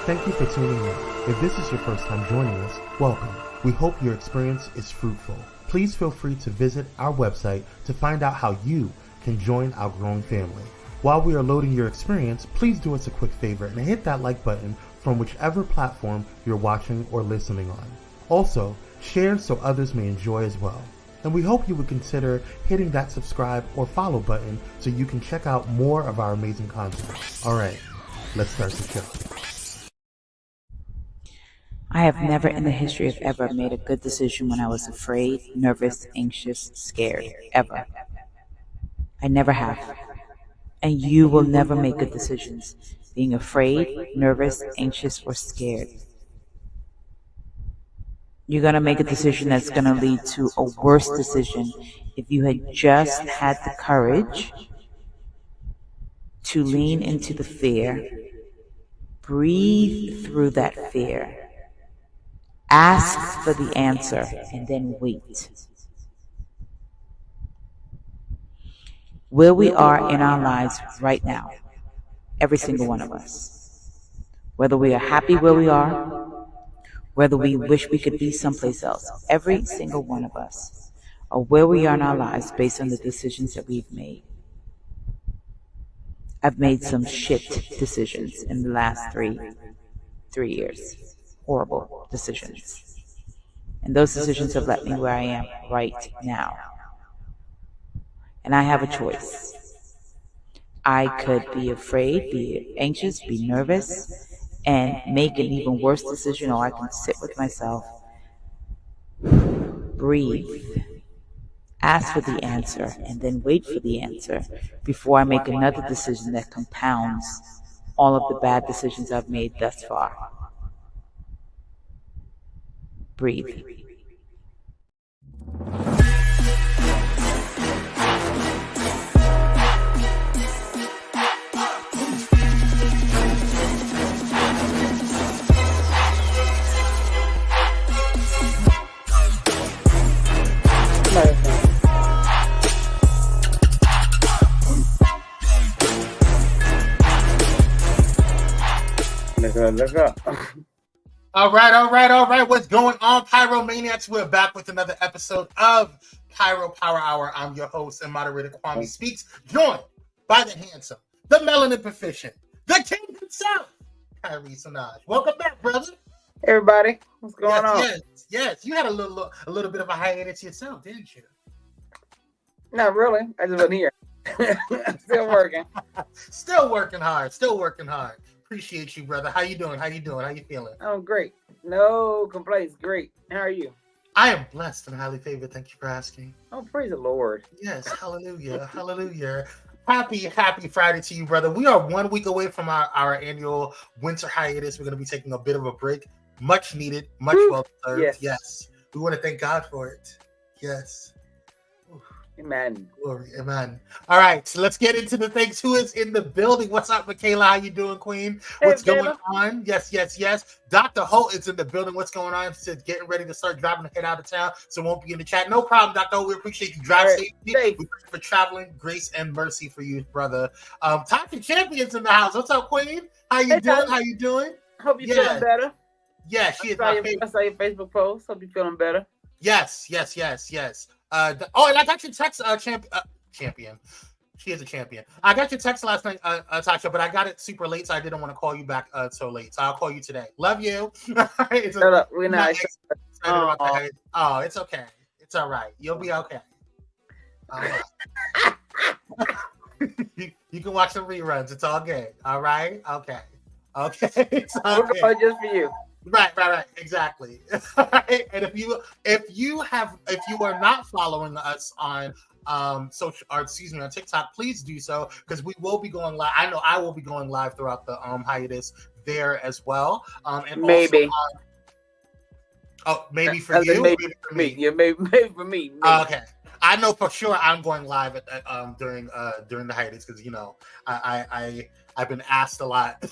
Thank you for tuning in. If this is your first time joining us, welcome. We hope your experience is fruitful. Please feel free to visit our website to find out how you can join our growing family. While we are loading your experience, please do us a quick favor and hit that like button from whichever platform you're watching or listening on. Also, share so others may enjoy as well. And we hope you would consider hitting that subscribe or follow button so you can check out more of our amazing content. All right, let's start the show. I have never in the history of ever made a good decision when I was afraid, nervous, anxious, scared, ever. I never have. And you will never make good decisions being afraid, nervous, anxious, or scared. You're going to make a decision that's going to lead to a worse decision if you had just had the courage to lean into the fear, breathe through that fear, ask for the answer, and then wait. Where we are in our lives right now, every single one of us, whether we are happy where we are, whether we wish we could be someplace else, every single one of us are where we are in our lives based on the decisions that we've made. I've made some shit decisions in the last three years. Horrible decisions. And those decisions have led me where I am right now. And I have a choice. I could be afraid, be anxious, be nervous, and make an even worse decision, or I can sit with myself, breathe, ask for the answer, and then wait for the answer before I make another decision that compounds all of the bad decisions I've made thus far. Breathe. Let's go. All right. What's going on, Pyromaniacs? We're back with another episode of Pyro Power Hour. I'm your host and moderator, Kwame Speaks, joined by the handsome, the melanin proficient, the king himself, Senoj. Welcome back, brother. Hey, everybody, what's going on? Yes. You had a little bit of a hiatus yourself, didn't you? Not really. I just wasn't here. Still working. Still working hard. Appreciate you, brother. How you doing? How you feeling? Oh, great. No complaints. Great. How are you? I am blessed and highly favored. Thank you for asking. Oh, praise the Lord. Yes, hallelujah. Happy Friday to you, brother. We are 1 week away from our annual winter hiatus. We're going to be taking a bit of a break. Much needed, much well deserved. Yes. We want to thank God for it. Yes. Amen. Glory, amen. All right, so let's get into the things. Who is in the building? What's up, Michaela? How you doing, Queen? What's going on? Yes. Dr. Holt is in the building. What's going on? She's getting ready to start driving to head out of town, so won't be in the chat. No problem, Dr. Holt. We appreciate you. Drive safely. We pray for traveling grace and mercy for you, brother. Tasha Champion's in the house. What's up, Queen? How you doing? Hope you're feeling better. Yeah, she is my favorite. I saw your Facebook post. Hope you're feeling better. Yes. And I got your text, champion. She is a champion. I got your text last night, Tasha, but I got it super late, so I didn't want to call you back so late. So I'll call you today. Love you. We're not excited about that. Oh, it's okay. It's all right. You'll be okay. All right. you can watch some reruns. It's all good. All right. Okay. It's all good. We're going just for you. Right. Exactly. And if you are not following us on on TikTok, please do so, because we will be going live. I know I will be going live throughout the hiatus there as well. And maybe. Also, maybe for you, maybe for me. Yeah, maybe for me. Okay. I know for sure I'm going live during the hiatus, because I've been asked a lot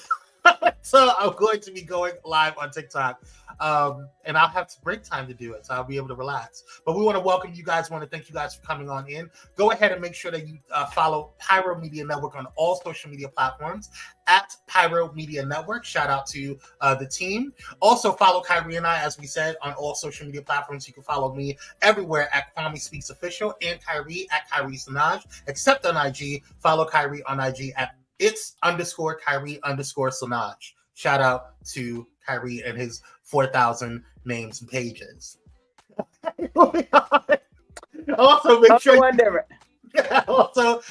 So I'm going to be going live on TikTok, and I'll have break time to do it, so I'll be able to relax. But we want to welcome you guys. Want to thank you guys for coming on in. Go ahead and make sure that you follow Pyro Media Network on all social media platforms at Pyro Media Network. Shout out to the team. Also follow Kire and I, as we said, on all social media platforms. You can follow me everywhere at Kwame Speaks Official and Kire at Kire Senoj, except on IG. Follow Kire on IG at its_Kire_Senoj. Shout out to Kire and his 4,000 names and pages. Also, make sure also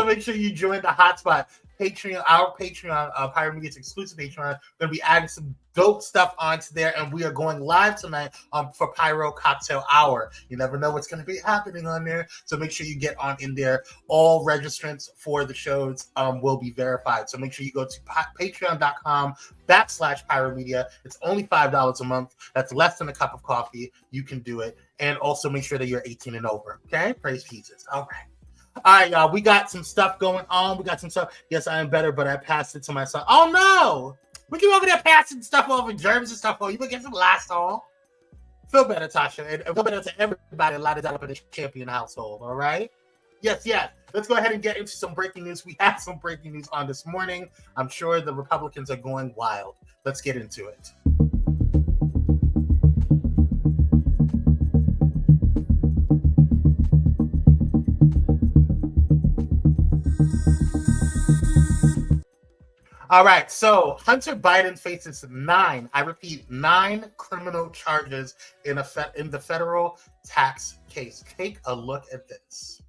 make sure you join the hotspot Patreon, our Patreon, Pyro Media's exclusive Patreon. We're going to be adding some dope stuff onto there, and we are going live tonight for Pyro Cocktail Hour. You never know what's going to be happening on there, so make sure you get on in there. All registrants for the shows will be verified, so make sure you go to patreon.com/Pyro Media. It's only $5 a month. That's less than a cup of coffee. You can do it, and also make sure that you're 18 and over. Okay, praise Jesus. All right. All right, y'all. We got some stuff going on. We got some stuff. Yes, I am better, but I passed it to my son. Oh no! We keep over there passing stuff over, germs and stuff over. You better get some Lysol. Feel better, Tasha, and feel better to everybody. A lot of that up in the champion household. All right. Yes. Let's go ahead and get into some breaking news. We have some breaking news on this morning. I'm sure the Republicans are going wild. Let's get into it. All right, so Hunter Biden faces 9 criminal charges in the federal tax case. Take a look at this.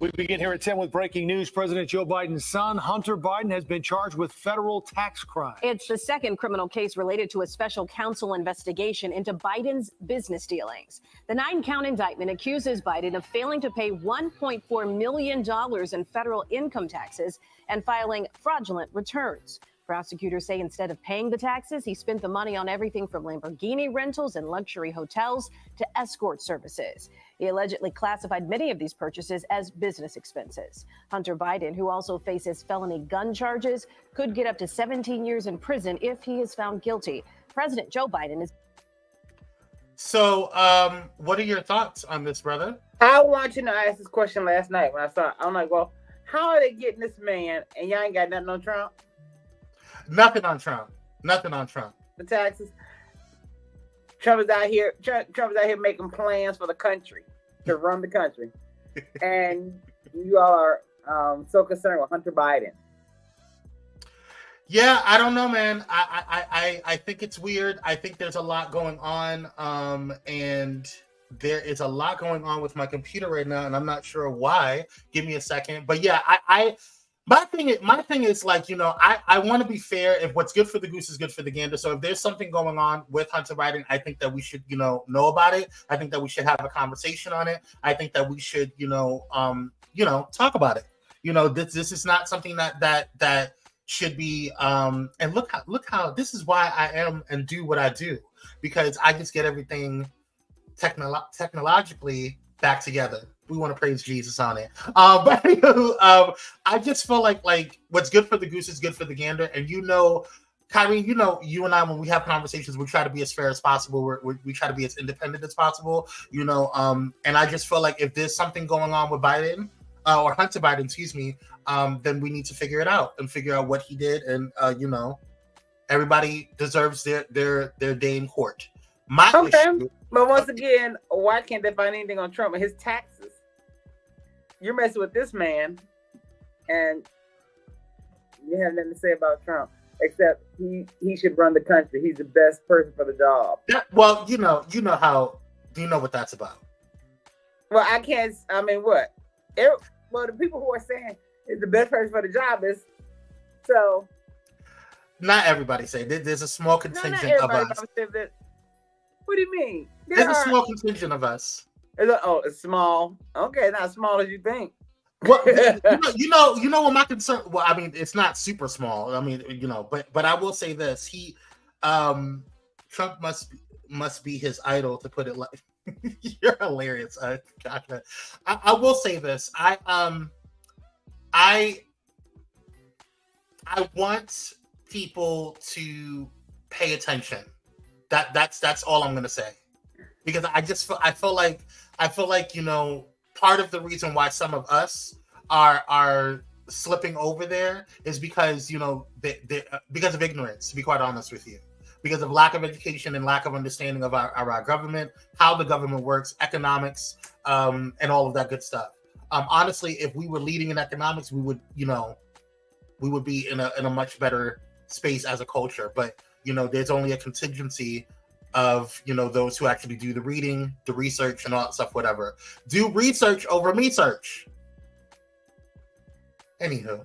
We begin here at 10 with breaking news. President Joe Biden's son, Hunter Biden, has been charged with federal tax crimes. It's the second criminal case related to a special counsel investigation into Biden's business dealings. The 9-count indictment accuses Biden of failing to pay $1.4 million in federal income taxes and filing fraudulent returns. Prosecutors say instead of paying the taxes, he spent the money on everything from Lamborghini rentals and luxury hotels to escort services. He allegedly classified many of these purchases as business expenses. Hunter Biden, who also faces felony gun charges, could get up to 17 years in prison if he is found guilty. President Joe Biden is... So, what are your thoughts on this, brother? I want you to know, I asked this question last night when I saw it. I'm like, well, how are they getting this man and y'all ain't got nothing on Trump? Nothing on Trump. The taxes. Trump is out here making plans for the country, to run the country. And you all are so concerned with Hunter Biden. Yeah, I don't know, man. I think it's weird. I think there's a lot going on. And there is a lot going on with my computer right now, and I'm not sure why. Give me a second. But yeah, my thing is like, you know, I want to be fair. If what's good for the goose is good for the gander. So if there's something going on with Hunter Biden, I think that we should, know about it. I think that we should have a conversation on it. I think that we should, talk about it. This is not something that should be. And look how this is why I am and do what I do, because I just get everything technologically back together. We want to praise Jesus on it. But I just feel like what's good for the goose is good for the gander. And Kire, you and I, when we have conversations, we try to be as fair as possible. We try to be as independent as possible, and I just feel like if there's something going on with Biden or Hunter Biden, excuse me, then we need to figure it out and figure out what he did. And, everybody deserves their day in court. But once again, why can't they find anything on Trump and his taxes? You're messing with this man, and you have nothing to say about Trump except he should run the country. He's the best person for the job. Well, you know what that's about. Well, I can't. I mean, what? Well, the people who are saying is the best person for the job is so. Not everybody say there's a small contingent of us. What do you mean? There's a small contingent of us. It's small. Okay, not as small as you think. Well, you know what my concern. Well, I mean, it's not super small. I mean, but I will say this: Trump must be his idol, to put it You're hilarious, Joshua. I will say this. I want people to pay attention. That's all I'm gonna say. Because I feel like part of the reason why some of us are slipping over there is because because of ignorance, to be quite honest with you. Because of lack of education and lack of understanding of our government, how the government works, economics, and all of that good stuff. Honestly, if we were leading in economics, we would be in a much better space as a culture. But there's only a contingency of those who actually do the reading, the research, and all that stuff. Whatever. Do research over me search. Anywho,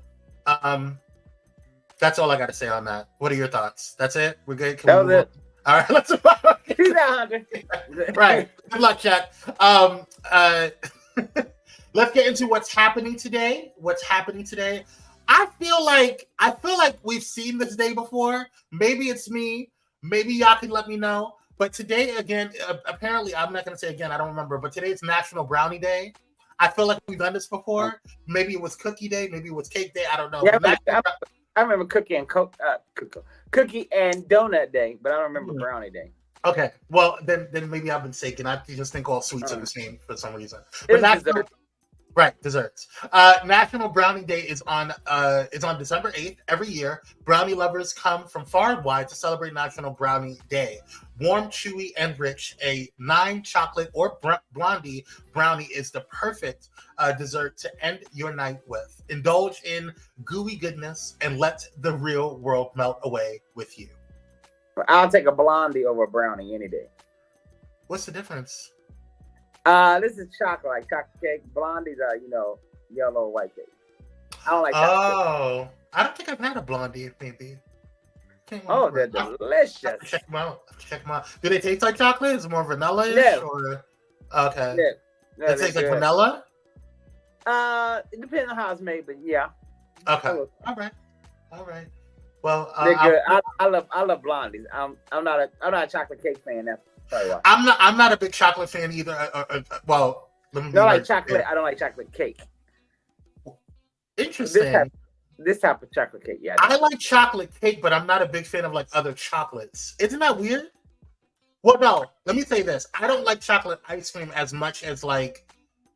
that's all I got to say on that. What are your thoughts? That's it. We're good. That was it. All right, let's. Peace out, Hunter. Right. Good luck, Chuck. Let's get into what's happening today. I feel like we've seen this day before. Maybe it's me. Maybe y'all can let me know. But today, again, apparently, I'm not going to say again. I don't remember. But today is National Brownie Day. I feel like we've done this before. Maybe it was Cookie Day. Maybe it was Cake Day. I don't know. Yeah, I remember Cookie and Donut Day, but I don't remember Brownie Day. Okay. Well, then maybe I've been mistaken. I just think all sweets are the same for some reason. But right, desserts. National Brownie Day is on December 8th every year. Brownie lovers come from far and wide to celebrate National Brownie Day. Warm, chewy, and rich, a 9 chocolate or blondie brownie is the perfect dessert to end your night with. Indulge in gooey goodness and let the real world melt away with you. I'll take a blondie over a brownie any day. What's the difference? This is chocolate, like chocolate cake. Blondies are, yellow white cake. I don't like chocolate cake. I don't think I've had a blondie, maybe. Oh, they're delicious. Check them out. Do they taste like chocolate? Is it more vanilla-ish? Yeah. Or... Okay. Yeah, It tastes like vanilla? It depends on how it's made, but yeah. Okay. All right. Well, they're good. I love blondies. I'm not a chocolate cake fan. That's probably why. I'm not a big chocolate fan either. Well, let me I don't like chocolate. I don't like chocolate cake. Interesting. This type of chocolate cake, yeah. I like chocolate cake, but I'm not a big fan of like other chocolates. Isn't that weird? Well, no. Let me say this: I don't like chocolate ice cream as much as like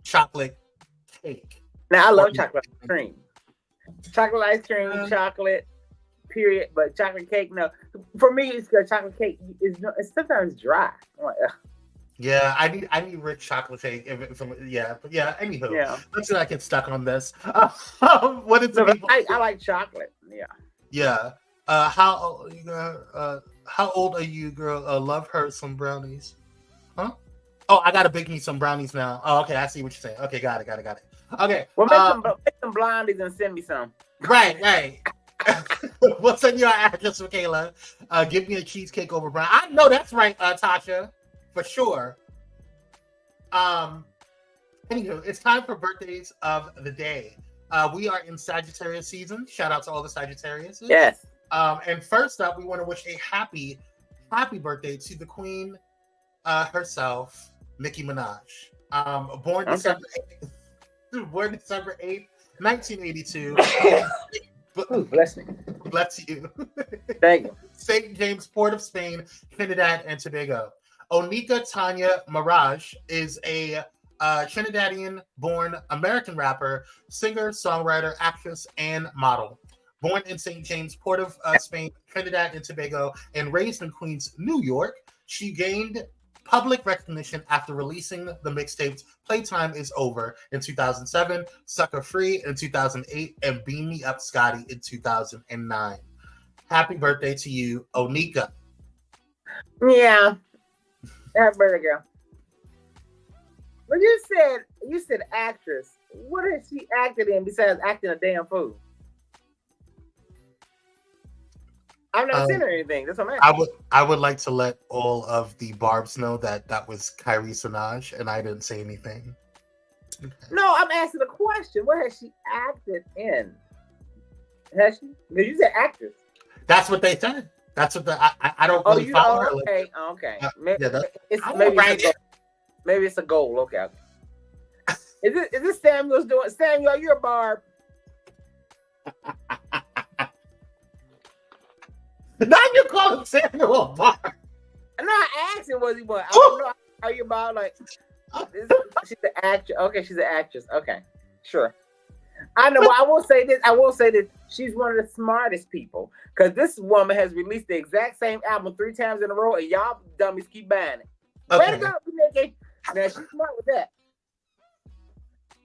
chocolate cake. Now I love chocolate ice cream. Chocolate ice cream, chocolate. Period. But chocolate cake, no. For me, it's because chocolate cake it's sometimes dry. I'm like, ugh. Yeah, I need rich chocolate cake. Anywho, yeah. Let's see if I get stuck on this. What is I like chocolate. Yeah. Yeah. How old are you, girl? Love her some brownies. Huh? Oh, I gotta bake me some brownies now. Oh, okay. I see what you're saying. Okay, got it. Okay. Well, make some blondies and send me some. Right. We'll send you our address, Michaela. Give me a cheesecake over brown. I know that's right, Tasha, for sure. Anywho, it's time for birthdays of the day. We are in Sagittarius season. Shout out to all the Sagittarius. Yes. And first up, we want to wish a happy birthday to the queen herself, Nicki Minaj. Born December 8th, 1982. Ooh, bless me. Bless you. Thank you. St. James, Port of Spain, Trinidad and Tobago. Onika Tanya Mirage is a Trinidadian-born American rapper, singer, songwriter, actress, and model. Born in St. James, Port of Spain, Trinidad and Tobago, and raised in Queens, New York, she gained public recognition after releasing the mixtapes Playtime Is Over in 2007, Sucker Free in 2008, and Beam Me Up Scotty in 2009. Happy birthday to you, Onika. Yeah. Happy birthday, girl. Well, you said actress. What has she acted in besides acting a damn fool? I've never seen her anything. That's what I'm asking. I would like to let all of the Barbs know that was Kire Senoj, and I didn't say anything. Okay. No, I'm asking a question. What has she acted in? Has she? Because you said actress. That's what they said. That's what I don't really follow her. Okay. Yeah, maybe Maybe it's a goal. Okay. Is this Samuel's doing? Samuel, you're a Barb. Now you call him Samuel Barb. No, I asked him, was he one? I don't know. Are you about like? She's an actress. Okay, she's an actress. Okay, sure. I know. Well, I will say this. She's one of the smartest people because this woman has released the exact same album 3 times in a row, and y'all dummies keep buying it. Okay. Way to go, Nikki. Now she's smart with that.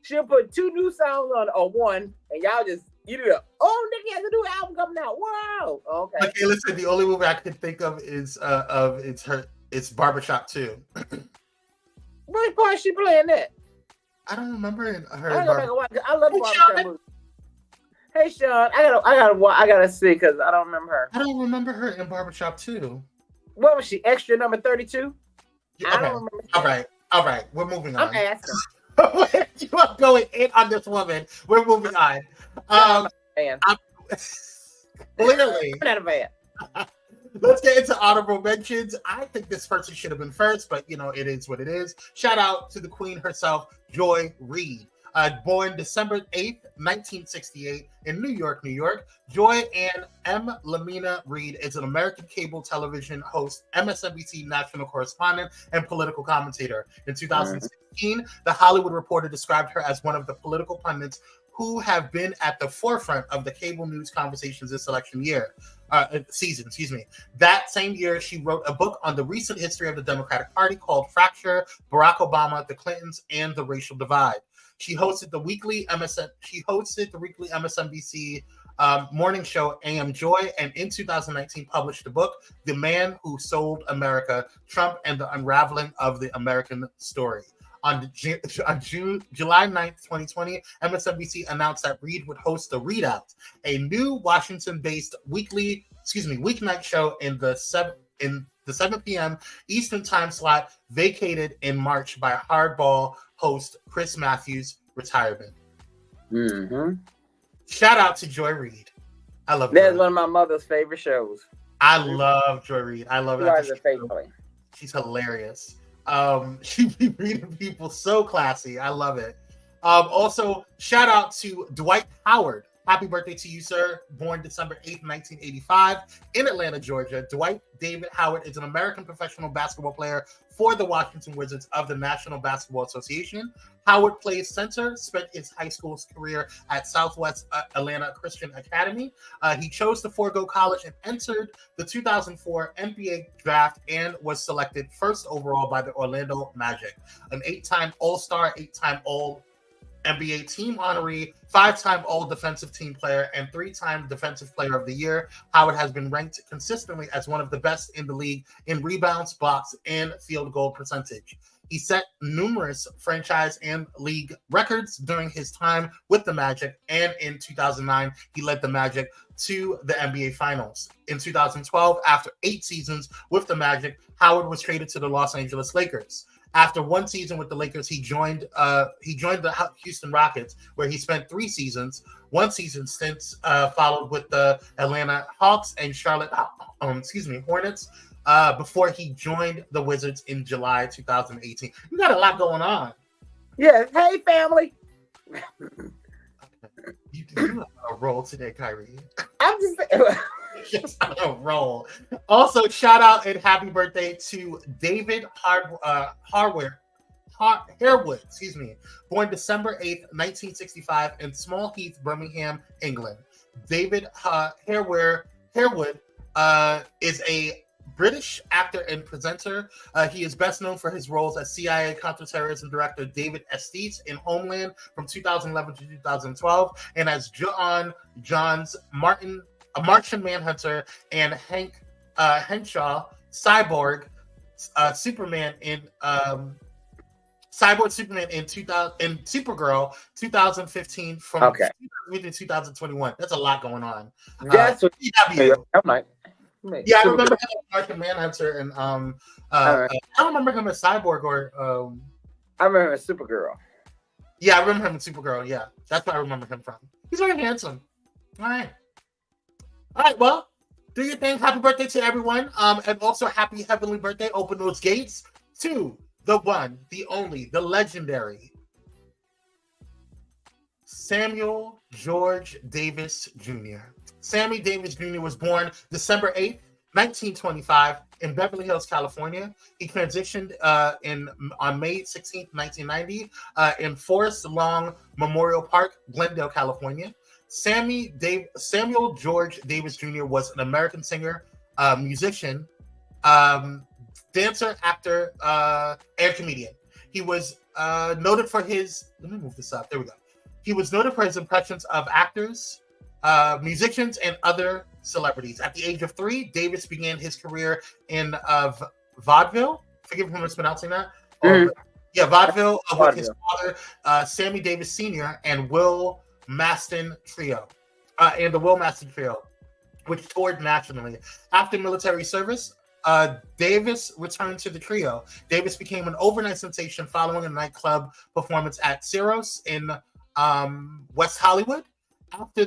She'll put 2 new songs on or 1, and y'all just eat it up. Oh, Nikki has a new album coming out. Wow. Okay. Okay, listen. The only movie I can think of is it's Barbershop 2. Which part is she playing that? I don't remember her. I love Barbershop movies. Hey Sean, I gotta see because I don't remember her. I don't remember her in Barbershop 2. What was she? Extra number 32? Yeah, I don't remember. All right. We're moving on. I'm asking. You are going in on this woman. We're moving on. Clearly. I'm not a fan. Let's get into honorable mentions. I think this person should have been first, but it is what it is. Shout out to the queen herself, Joy Reid. Born December 8th, 1968 in New York, New York. Joy Ann M. Lamina Reid is an American cable television host, MSNBC national correspondent, and political commentator. In 2016, The Hollywood Reporter described her as one of the political pundits who have been at the forefront of the cable news conversations this season. That same year, she wrote a book on the recent history of the Democratic Party called Fracture, Barack Obama, the Clintons, and the Racial Divide. She hosted the weekly MSNBC morning show AM Joy, and in 2019 published the book The Man Who Sold America: Trump and the Unraveling of the American Story. On July 9th, 2020, MSNBC announced that Reid would host The Readout, a new Washington-based weeknight show in the 7 p.m. Eastern time slot, vacated in March by hardball host Chris Matthews' retirement. Mm-hmm. Shout out to Joy Reid. I love That's one of my mother's favorite shows. I love Joy Reid. I love her. She's hilarious. She be reading people so classy. I love it. Also, shout out to Dwight Howard. Happy birthday to you, sir. Born December 8th, 1985 in Atlanta, Georgia. Dwight David Howard is an American professional basketball player for the Washington Wizards of the National Basketball Association. Howard plays center, spent his high school career at Southwest Atlanta Christian Academy. He chose to forego college and entered the 2004 NBA draft and was selected first overall by the Orlando Magic. An 8-time All-Star, 8-time All-NBA team honoree, 5-time All-Defensive Team Player, and 3-time Defensive Player of the Year. Howard has been ranked consistently as one of the best in the league in rebounds, blocks, and field goal percentage. He set numerous franchise and league records during his time with the Magic, and in 2009, he led the Magic to the NBA Finals. In 2012, after 8 seasons with the Magic, Howard was traded to the Los Angeles Lakers. After 1 season with the Lakers, he joined the Houston Rockets, where he spent 3 seasons. 1 season stints followed with the Atlanta Hawks and Charlotte Hornets, before he joined the Wizards in July 2018. You got a lot going on. Yeah. Hey, family. You have a roll today, Kyrie. I'm just Just on a roll. Also, shout out and happy birthday to David Harewood, born December 8th, 1965 in Small Heath, Birmingham, England. David Harewood is a British actor and presenter. He is best known for his roles as CIA counterterrorism director David Estes in Homeland from 2011 to 2012, and as John's a Martian Manhunter, and Hank Henshaw, Cyborg Superman in Supergirl 2015 from 2021. That's a lot going on. That's what I'm like. Yeah, I remember him as Martian Manhunter, and I don't remember him as Cyborg or. I remember him as Supergirl. Yeah, I remember him as Supergirl. Yeah, that's what I remember him from. He's very handsome. All right. Well, do your thing. Happy birthday to everyone, and also happy heavenly birthday. Open those gates to the one, the only, the legendary Samuel George Davis Jr. Sammy Davis Jr. was born December 8th, 1925 in Beverly Hills, California. He transitioned on May 16th, 1990 in Forest Lawn Memorial Park, Glendale, California. Samuel George Davis Jr. was an American singer, musician, dancer, actor, and comedian. He was noted for his, let me move this up, there we go. He was noted for his impressions of actors, musicians, and other celebrities. At the age of 3, Davis began his career in vaudeville. Forgive me for mispronouncing that. Vaudeville with his father, Sammy Davis Sr. and Will Maston Trio, and the Will Maston Trio, which toured nationally. After military service, Davis returned to the trio. Davis became an overnight sensation following a nightclub performance at Ciro's in West Hollywood. After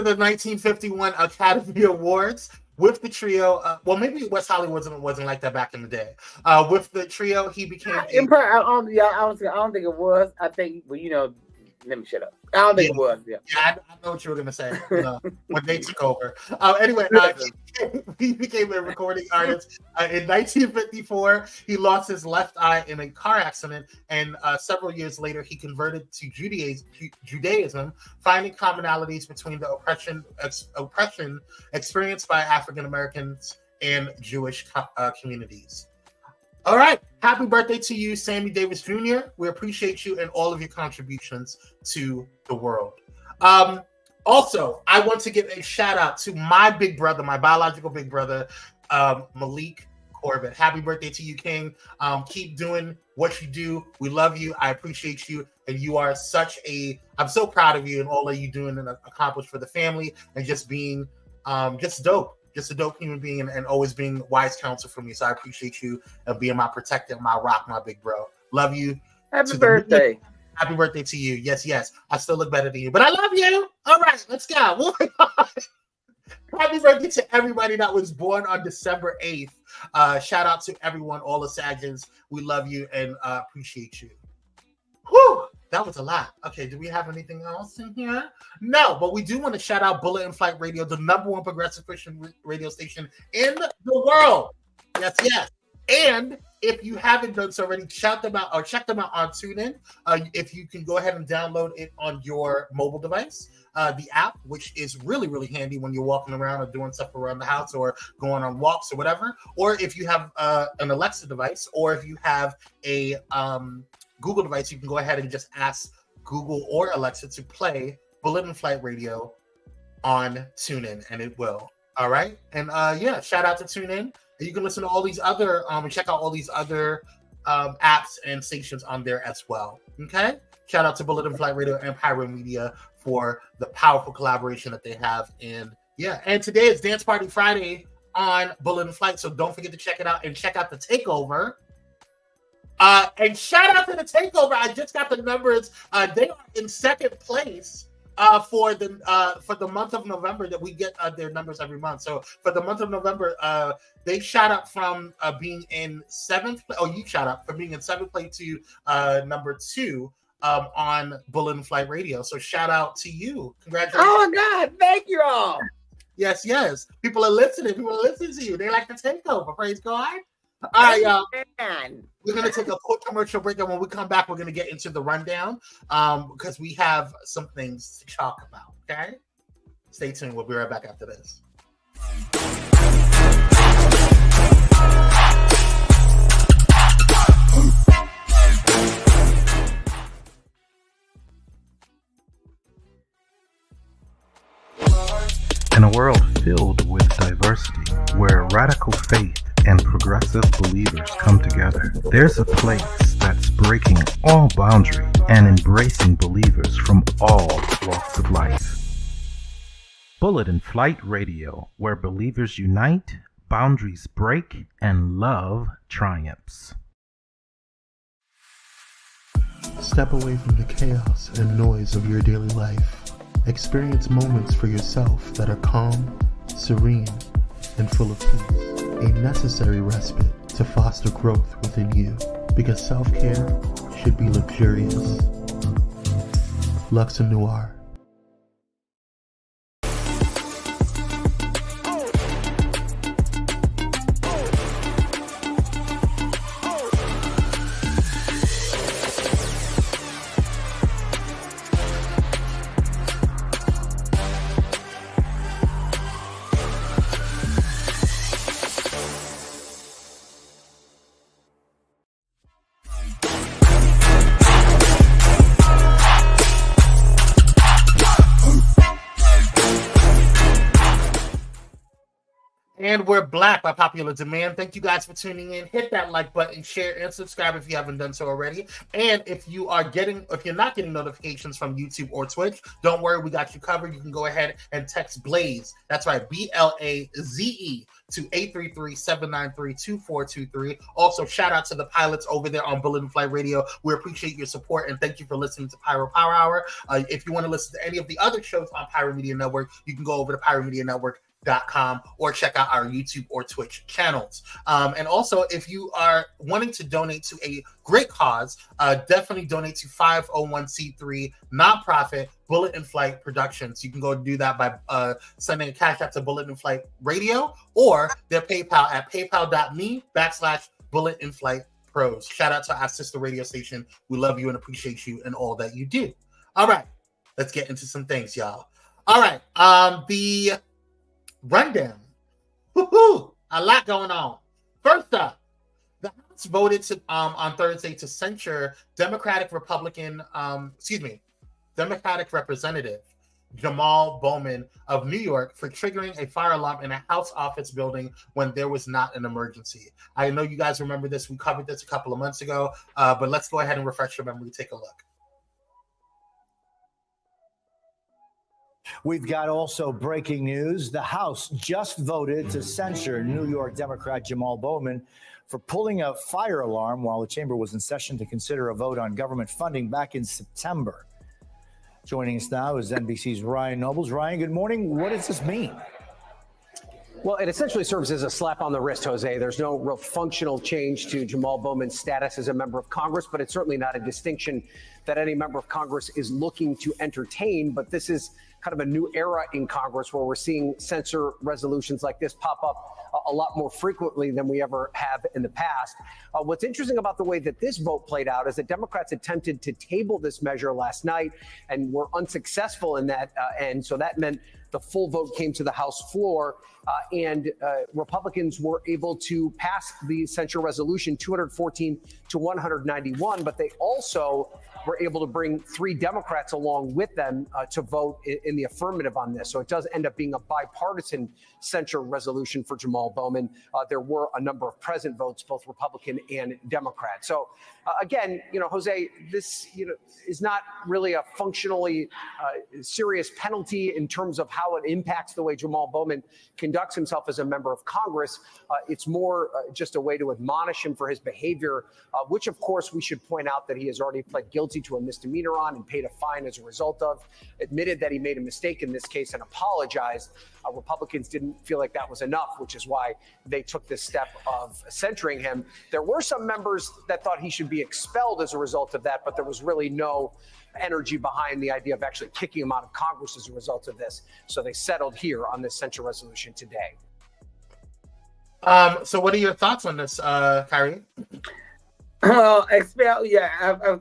the 1951 Academy Awards with the trio, well, maybe West Hollywood wasn't like that back in the day. With the trio, he became. I don't think it was. I think, well, let me shut up. I don't think it was. Yeah, I know what you were gonna say. When they took over. Anyway, he became a recording artist in 1954. He lost his left eye in a car accident, and several years later, he converted to Judaism, finding commonalities between the oppression experienced by African Americans and Jewish communities. All right. Happy birthday to you, Sammy Davis Jr. We appreciate you and all of your contributions to the world. Also, I want to give a shout out to my big brother, my biological big brother, Malik Corbett. Happy birthday to you, King. Keep doing what you do. We love you. I appreciate you. And you are I'm so proud of you and all that you're doing and accomplished for the family and just being just dope. Just a dope human being and always being wise counsel for me. So I appreciate you and being my protector, my rock, my big bro. Love you. Happy birthday. Happy birthday to you. Yes, yes. I still look better than you, but I love you. All right, let's go. Moving on. Happy birthday to everybody that was born on December 8th. Shout out to everyone, all the Sagittarians. We love you and appreciate you. Whew. That was a lot. Okay, do we have anything else in here? No, but we do want to shout out Bullet in Flight Radio, the #1 progressive Christian radio station in the world. Yes, yes. And if you haven't done so already, shout them out or check them out on TuneIn. If you can go ahead and download it on your mobile device, the app, which is really, really handy when you're walking around or doing stuff around the house or going on walks or whatever. Or if you have an Alexa device, or if you have a Google device, you can go ahead and just ask Google or Alexa to play Bullet in Flight Radio on TuneIn, and it will. All right, and shout out to TuneIn. You can listen to all these other and check out all these other apps and stations on there as well. Okay, shout out to Bullet in Flight Radio and Pyro Media for the powerful collaboration that they have. And today is Dance Party Friday on Bullet in Flight, so don't forget to check it out and check out the Takeover. And shout out to the Takeover. I just got the numbers. They are in second place for the month of November. That we get their numbers every month. So for the month of November, they shot up from being in 7th place. Oh, you shot up from being in 7th place to number 2 on Bullet in Flight Radio. So shout out to you. Congratulations. Oh my God. Thank you all. Yes, yes. People are listening. People are listening to you. They like the Takeover. Praise God. All right, y'all. We're going to take a quick commercial break, and when we come back, we're going to get into the rundown because we have some things to talk about, okay? Stay tuned. We'll be right back after this. In a world filled with diversity, where radical faith and progressive believers come together, there's a place that's breaking all boundaries and embracing believers from all walks of life. Bullet in Flight Radio, where believers unite, boundaries break, and love triumphs. Step away from the chaos and noise of your daily life. Experience moments for yourself that are calm, serene, and full of peace. a necessary respite to foster growth within you, because self-care should be luxurious. Lux and Noir. And we're back by popular demand. Thank you guys for tuning in. Hit that like button, share, and subscribe if you haven't done so already. And if you're not getting notifications from YouTube or Twitch, don't worry, we got you covered. You can go ahead and text Blaze. That's right, BLAZE to 833-793-2423. Also, shout out to the pilots over there on Bullet and Flight Radio. We appreciate your support and thank you for listening to Pyro Power Hour. If you want to listen to any of the other shows on Pyro Media Network, you can go over to pyromedianetwork.com or check out our YouTube or Twitch channels. And also, if you are wanting to donate to a great cause, definitely donate to 501c3 nonprofit Bullet and Flight Productions. You can go do that by sending a cash out to Bullet and Flight Radio or their PayPal at paypal.me/Bullet and Flight Pros. Shout out to our sister radio station. We love you and appreciate you and all that you do. All right, let's get into some things, y'all. All right, the rundown. Woo-hoo! A lot going on. First up, the House voted on Thursday to censure Democratic Representative Jamal Bowman of New York for triggering a fire alarm in a House office building when there was not an emergency. I know you guys remember this. We covered this a couple of months ago, but let's go ahead and refresh your memory. Take a look. We've got also breaking news. The House just voted to censure New York Democrat Jamal Bowman for pulling a fire alarm while the chamber was in session to consider a vote on government funding back in September. Joining us now is NBC's Ryan Nobles. Ryan, good morning. What does this mean? Well, it essentially serves as a slap on the wrist, Jose. There's no real functional change to Jamal Bowman's status as a member of Congress, but it's certainly not a distinction that any member of Congress is looking to entertain. But this is kind of a new era in Congress where we're seeing censure resolutions like this pop up a lot more frequently than we ever have in the past. What's interesting about the way that this vote played out is that Democrats attempted to table this measure last night and were unsuccessful in that. And so that meant the full vote came to the House floor and Republicans were able to pass the censure resolution 214 to 191, but they also were able to bring 3 Democrats along with them to vote in the affirmative on this. So it does end up being a bipartisan censure resolution for Jamal Bowman. There were a number of present votes, both Republican and Democrat. So again, Jose, this is not really a functionally serious penalty in terms of how it impacts the way Jamal Bowman conducts himself as a member of Congress. It's more just a way to admonish him for his behavior, which of course we should point out that he has already pled guilty to a misdemeanor on and paid a fine as a result of, admitted that he made a mistake in this case and apologized. Republicans didn't feel like that was enough, which is why they took this step of censuring him. There were some members that thought he should be expelled as a result of that, but there was really no energy behind the idea of actually kicking him out of Congress as a result of this. So they settled here on this censure resolution today. So what are your thoughts on this, Kire? Well, I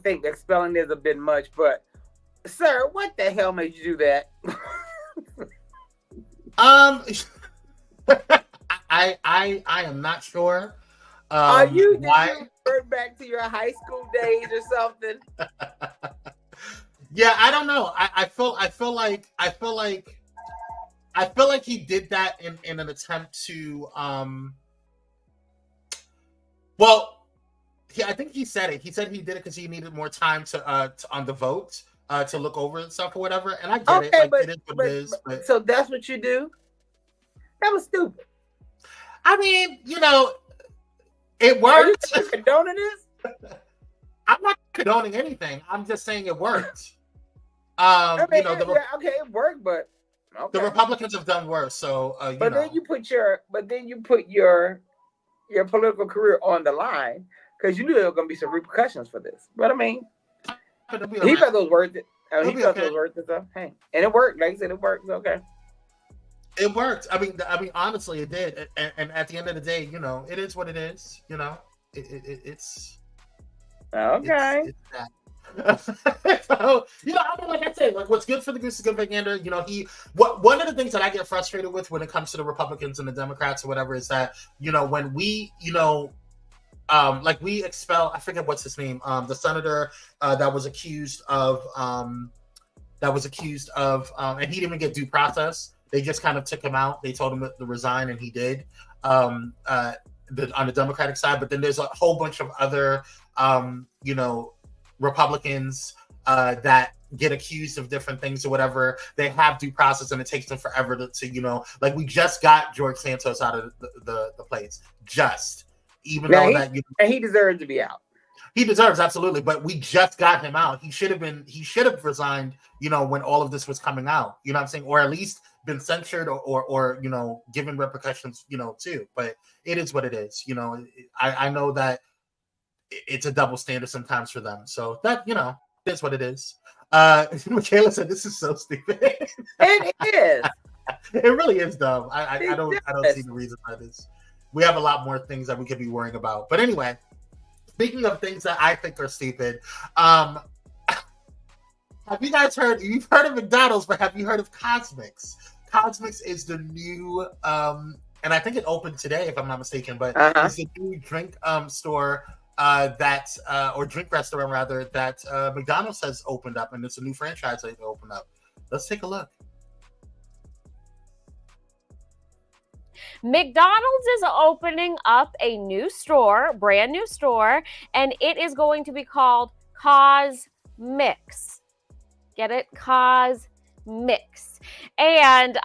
think expelling is a bit much, but sir, what the hell made you do that? I am not sure. Are you why? Referred back to your high school days or something? Yeah, I don't know. I feel like he did that in an attempt to I think he said it. He said he did it because he needed more time to on the vote to look over stuff or whatever. And I get it. Like, it is what it is. But... So that's what you do? That was stupid. I mean, it worked. Are you condoning this? I'm not condoning anything. I'm just saying it worked. It worked, but the Republicans have done worse. So, then you put your your political career on the line because you knew there were going to be some repercussions for this. But I mean, he felt those words. He felt those words and stuff. Hey, and it worked. Like I said, it worked. It's okay. It worked. I mean, honestly, it did. And at the end of the day, it is what it is. It's okay. It's that. So, I mean, like I said, like what's good for the goose is good for the gander. One of the things that I get frustrated with when it comes to the Republicans and the Democrats or whatever is that, when we, like we expel, I forget what's his name, the senator that was accused of, and he didn't even get due process. They just kind of took him out. They told him to resign, and he did on the Democratic side. But then there's a whole bunch of other, Republicans that get accused of different things or whatever. They have due process, and it takes them forever to like we just got George Santos out of the place. And he deserves to be out. He deserves, absolutely, but we just got him out. He should have resigned, when all of this was coming out. You know what I'm saying? Or at least been censured or given repercussions, too. But it is what it is. I know that it's a double standard sometimes for them. So that, is what it is. Michaela said this is so stupid. It is. It really is dumb. I don't see the reason why this. We have a lot more things that we could be worrying about. But anyway, speaking of things that I think are stupid, have you guys heard? You've heard of McDonald's, but have you heard of Cosmix? Cosmix is the new, and I think it opened today, if I'm not mistaken. But it's a new drink store or drink restaurant rather that McDonald's has opened up, and it's a new franchise that they opened up. Let's take a look. McDonald's is opening up a new store, brand new store, and it is going to be called Cosmix. Get it? Cosmix. And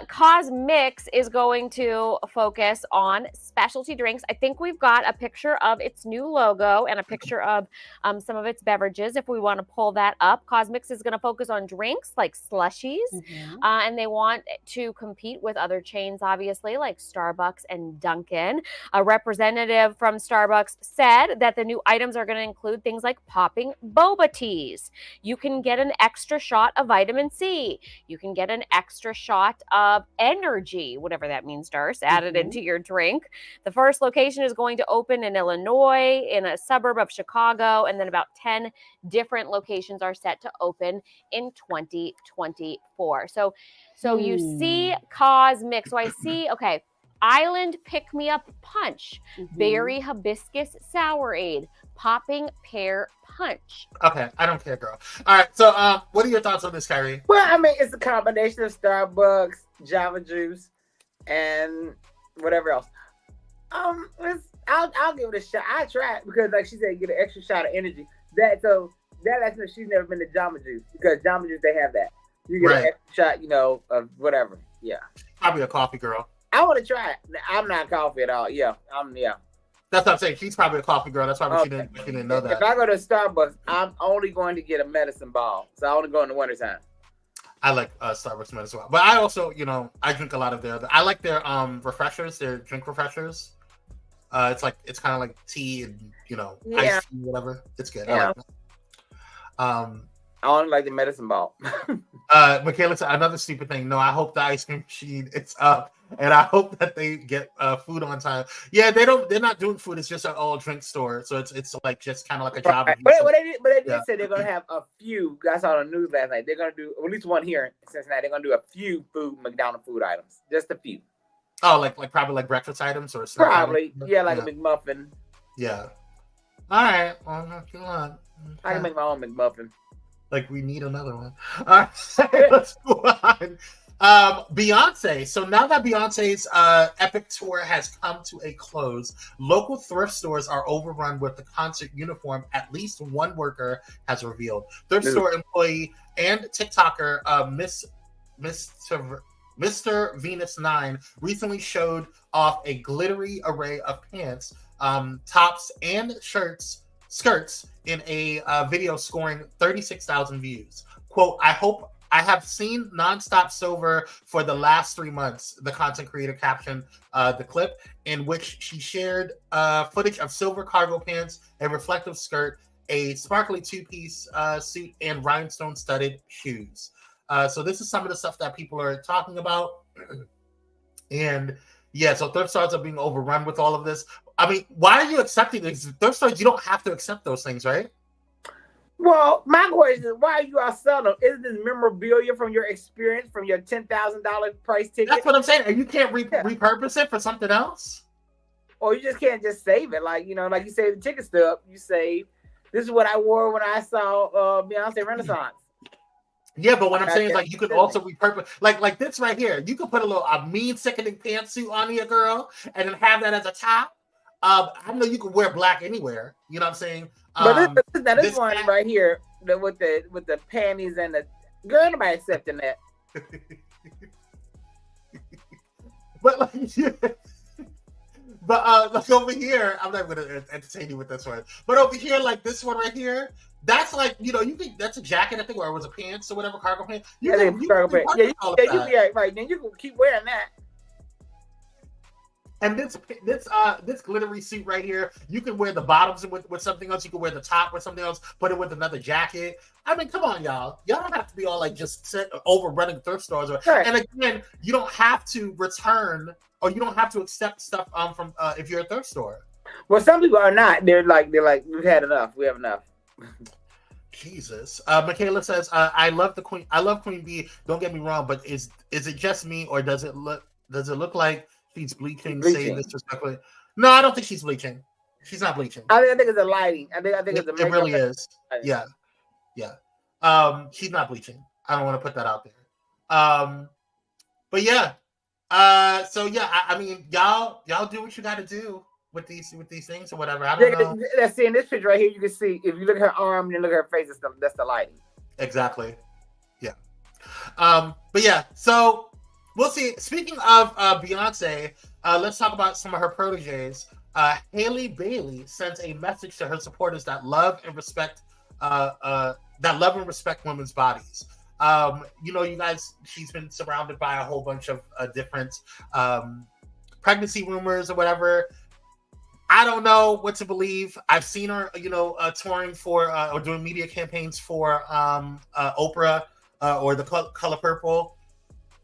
Cosmix is going to focus on specialty drinks. I think we've got a picture of its new logo and a picture of some of its beverages if we want to pull that up. Cosmix is going to focus on drinks like slushies, and they want to compete with other chains, obviously, like Starbucks and Dunkin'. A representative from Starbucks said that the new items are going to include things like popping boba teas. You can get an extra shot of vitamin C. You can get an extra shot of energy, whatever that means, Darce, added into your drink. The first location is going to open in Illinois, in a suburb of Chicago, and then about 10 different locations are set to open in 2024. So you see Cosmix. So I see, okay, Island Pick-Me-Up Punch, Berry Hibiscus Sourade, Popping Pear Punch. Okay, I don't care, girl. All right, so what are your thoughts on this, Kire? Well, I mean, it's a combination of Starbucks, Java Juice, and whatever else. I'll give it a shot. I tried because, like she said, get an extra shot of energy. That lets me know she's never been to Jamba Juice because Jamba Juice they have that. You get an extra shot, of whatever. Yeah, probably a coffee girl. I want to try it. I'm not coffee at all. Yeah. That's what I'm saying. She's probably a coffee girl. That's why she didn't know that. If I go to Starbucks, I'm only going to get a medicine ball. So I only go in the wintertime. I like Starbucks medicine ball. But I also, I drink a lot of I like their refreshers, their drink refreshers. It's kind of like tea and, ice tea, whatever. It's good. Yeah. I like that. I only like the medicine ball. Michaela said another stupid thing. No, I hope the ice cream machine it's up, and I hope that they get food on time. Yeah, they're not doing food. It's just an all drink store, so it's like just kind of like a job. Right. But they did say they're gonna have a few. I saw on the news last night. They're gonna do at least one here in Cincinnati. They're gonna do a few McDonald's food items, just a few. Oh, like probably like breakfast items or something. Probably, like a McMuffin. Yeah. All right. Well, if you want, I can make my own McMuffin. Like we need another one. All right, let's go on. Beyonce. So now that Beyonce's epic tour has come to a close, local thrift stores are overrun with the concert uniform. At least one worker has revealed. Thrift store employee and TikToker Mr. Venus 9 recently showed off a glittery array of pants, tops, and skirts in a video scoring 36,000 views. Quote, I hope I have seen Nonstop Silver for the last 3 months. The content creator captioned the clip in which she shared footage of silver cargo pants, a reflective skirt, a sparkly two-piece suit, and rhinestone-studded shoes. So this is some of the stuff that people are talking about. And yeah, so thrift stores are being overrun with all of this. I mean, why are you accepting these thrift stores? You don't have to accept those things, right? Well, my question is, why are you all selling them? Isn't this memorabilia from your experience, from your $10,000 price ticket? That's what I'm saying. And you can't repurpose it for something else? Or you just can't just save it. Like, you know, like you save the ticket stub, you save, this is what I wore when I saw Beyonce Renaissance. Yeah, but what I'm saying is, like, you could also repurpose, like this right here. You could put a mean, sickening pantsuit on your girl, and then have that as a top. I know you could wear black anywhere. You know what I'm saying? But this one right here, with the panties and the girl, nobody accepting that. But like, like over here, I'm not going to entertain you with this one. But over here, like this one right here, that's like, you know, you think that's a jacket, I think, or it was a pants or whatever, cargo pants. Cargo pants. Yeah, right. Then you can keep wearing that. And this glittery suit right here, you can wear the bottoms with something else. You can wear the top with something else. Put it with another jacket. I mean, come on, y'all. Y'all don't have to be all like just overrunning thrift stores. Right. And again, you don't have to return or you don't have to accept stuff from if you're a thrift store. Well, some people are not. They're like we've had enough. We have enough. Jesus. Michaela says, I love Queen Bee. Don't get me wrong, but is it just me or does it look like she's bleaching? Saying this respectfully. No, I don't think she's bleaching. She's not bleaching. I think it's the lighting. I think it's the makeup. It really is. Yeah. She's not bleaching. I don't want to put that out there. But yeah. So yeah, I mean, y'all do what you got to do with these things or whatever. I don't know. Let's see in this picture right here. You can see if you look at her arm and you look at her face, that's the lighting. Exactly. Yeah. But yeah. So we'll see. Speaking of Beyonce, let's talk about some of her proteges. Haley Bailey sends a message to her supporters that love and respect women's bodies. You know, you guys, she's been surrounded by a whole bunch of different pregnancy rumors or whatever. I don't know what to believe. I've seen her, you know, touring for or doing media campaigns for Oprah or the Color Purple.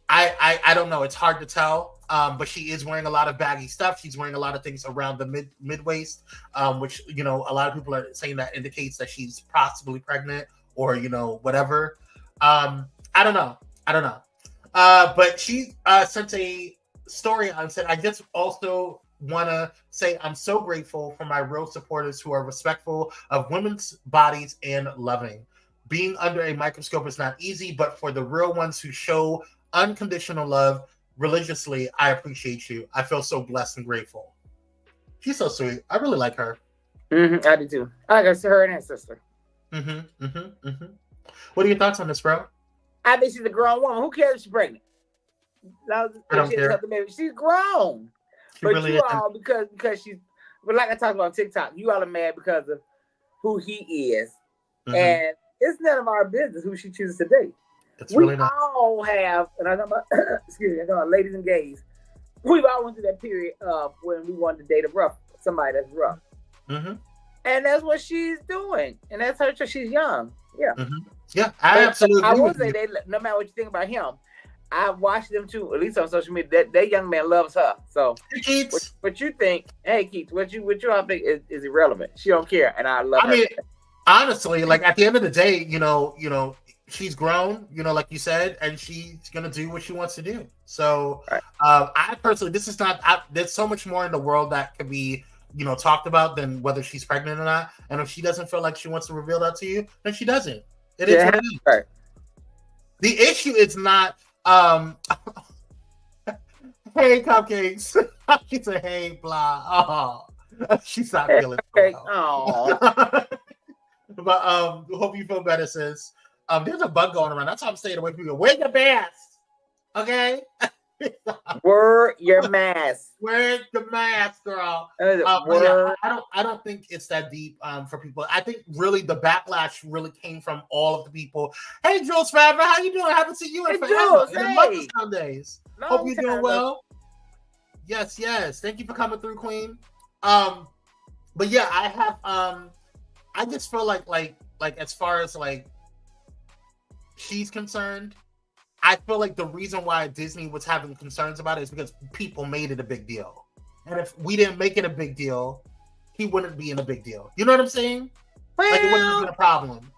I don't know. It's hard to tell. But she is wearing a lot of baggy stuff. She's wearing a lot of things around the mid waist, which, you know, a lot of people are saying that indicates that she's possibly pregnant or, you know, whatever. I don't know. But she sent a story and said, I just also want to say I'm so grateful for my real supporters who are respectful of women's bodies and loving. Being under a microscope is not easy, but for the real ones who show unconditional love religiously, I appreciate you. I feel so blessed and grateful. She's so sweet. I really like her. I do too. I like her and her sister. What are your thoughts on this, bro? I think she's a grown woman. Who cares if she's pregnant? I don't care. She's grown. She but really you all, because she's, but like I talked about on TikTok, you all are mad because of who he is. And it's none of our business who she chooses to date. We all have, and I'm talking about, excuse me, I'm talking about ladies and gays. We've all went through that period of when we wanted to date somebody that's rough. And that's what she's doing. And that's her, she's young. Yeah. Yeah, I absolutely I will say no matter what you think about him, I watched them too, at least on social media. That young man loves her. So what you think, hey Keith, what you all think is irrelevant. She don't care, and I love her. I mean, honestly, like at the end of the day, you know, she's grown, you know, like you said, and she's gonna do what she wants to do. So I personally, there's so much more in the world that could be, you know, talked about than whether she's pregnant or not. And if she doesn't feel like she wants to reveal that to you, then she doesn't. It is what it is. Right. The issue is not hey cupcakes. She said hey blah. Oh, she's not feeling well. But hope you feel better, sis. There's a bug going around. That's why I'm staying away from you. Wear your mask. Okay? Wear your mask. Wear the mask, girl. I don't think it's that deep for people. I think really the backlash really came from all of the people. Hey, Jules Forever, how you doing? I haven't seen you in forever. Jules, In a month of Sundays. Hope you're doing well. Yes. Thank you for coming through, Queen. But yeah, I have I just feel like as far as like she's concerned, I feel like the reason why Disney was having concerns about it is because people made it a big deal. And if we didn't make it a big deal, he wouldn't be in a big deal. You know what I'm saying? Well, like it wouldn't have been a problem.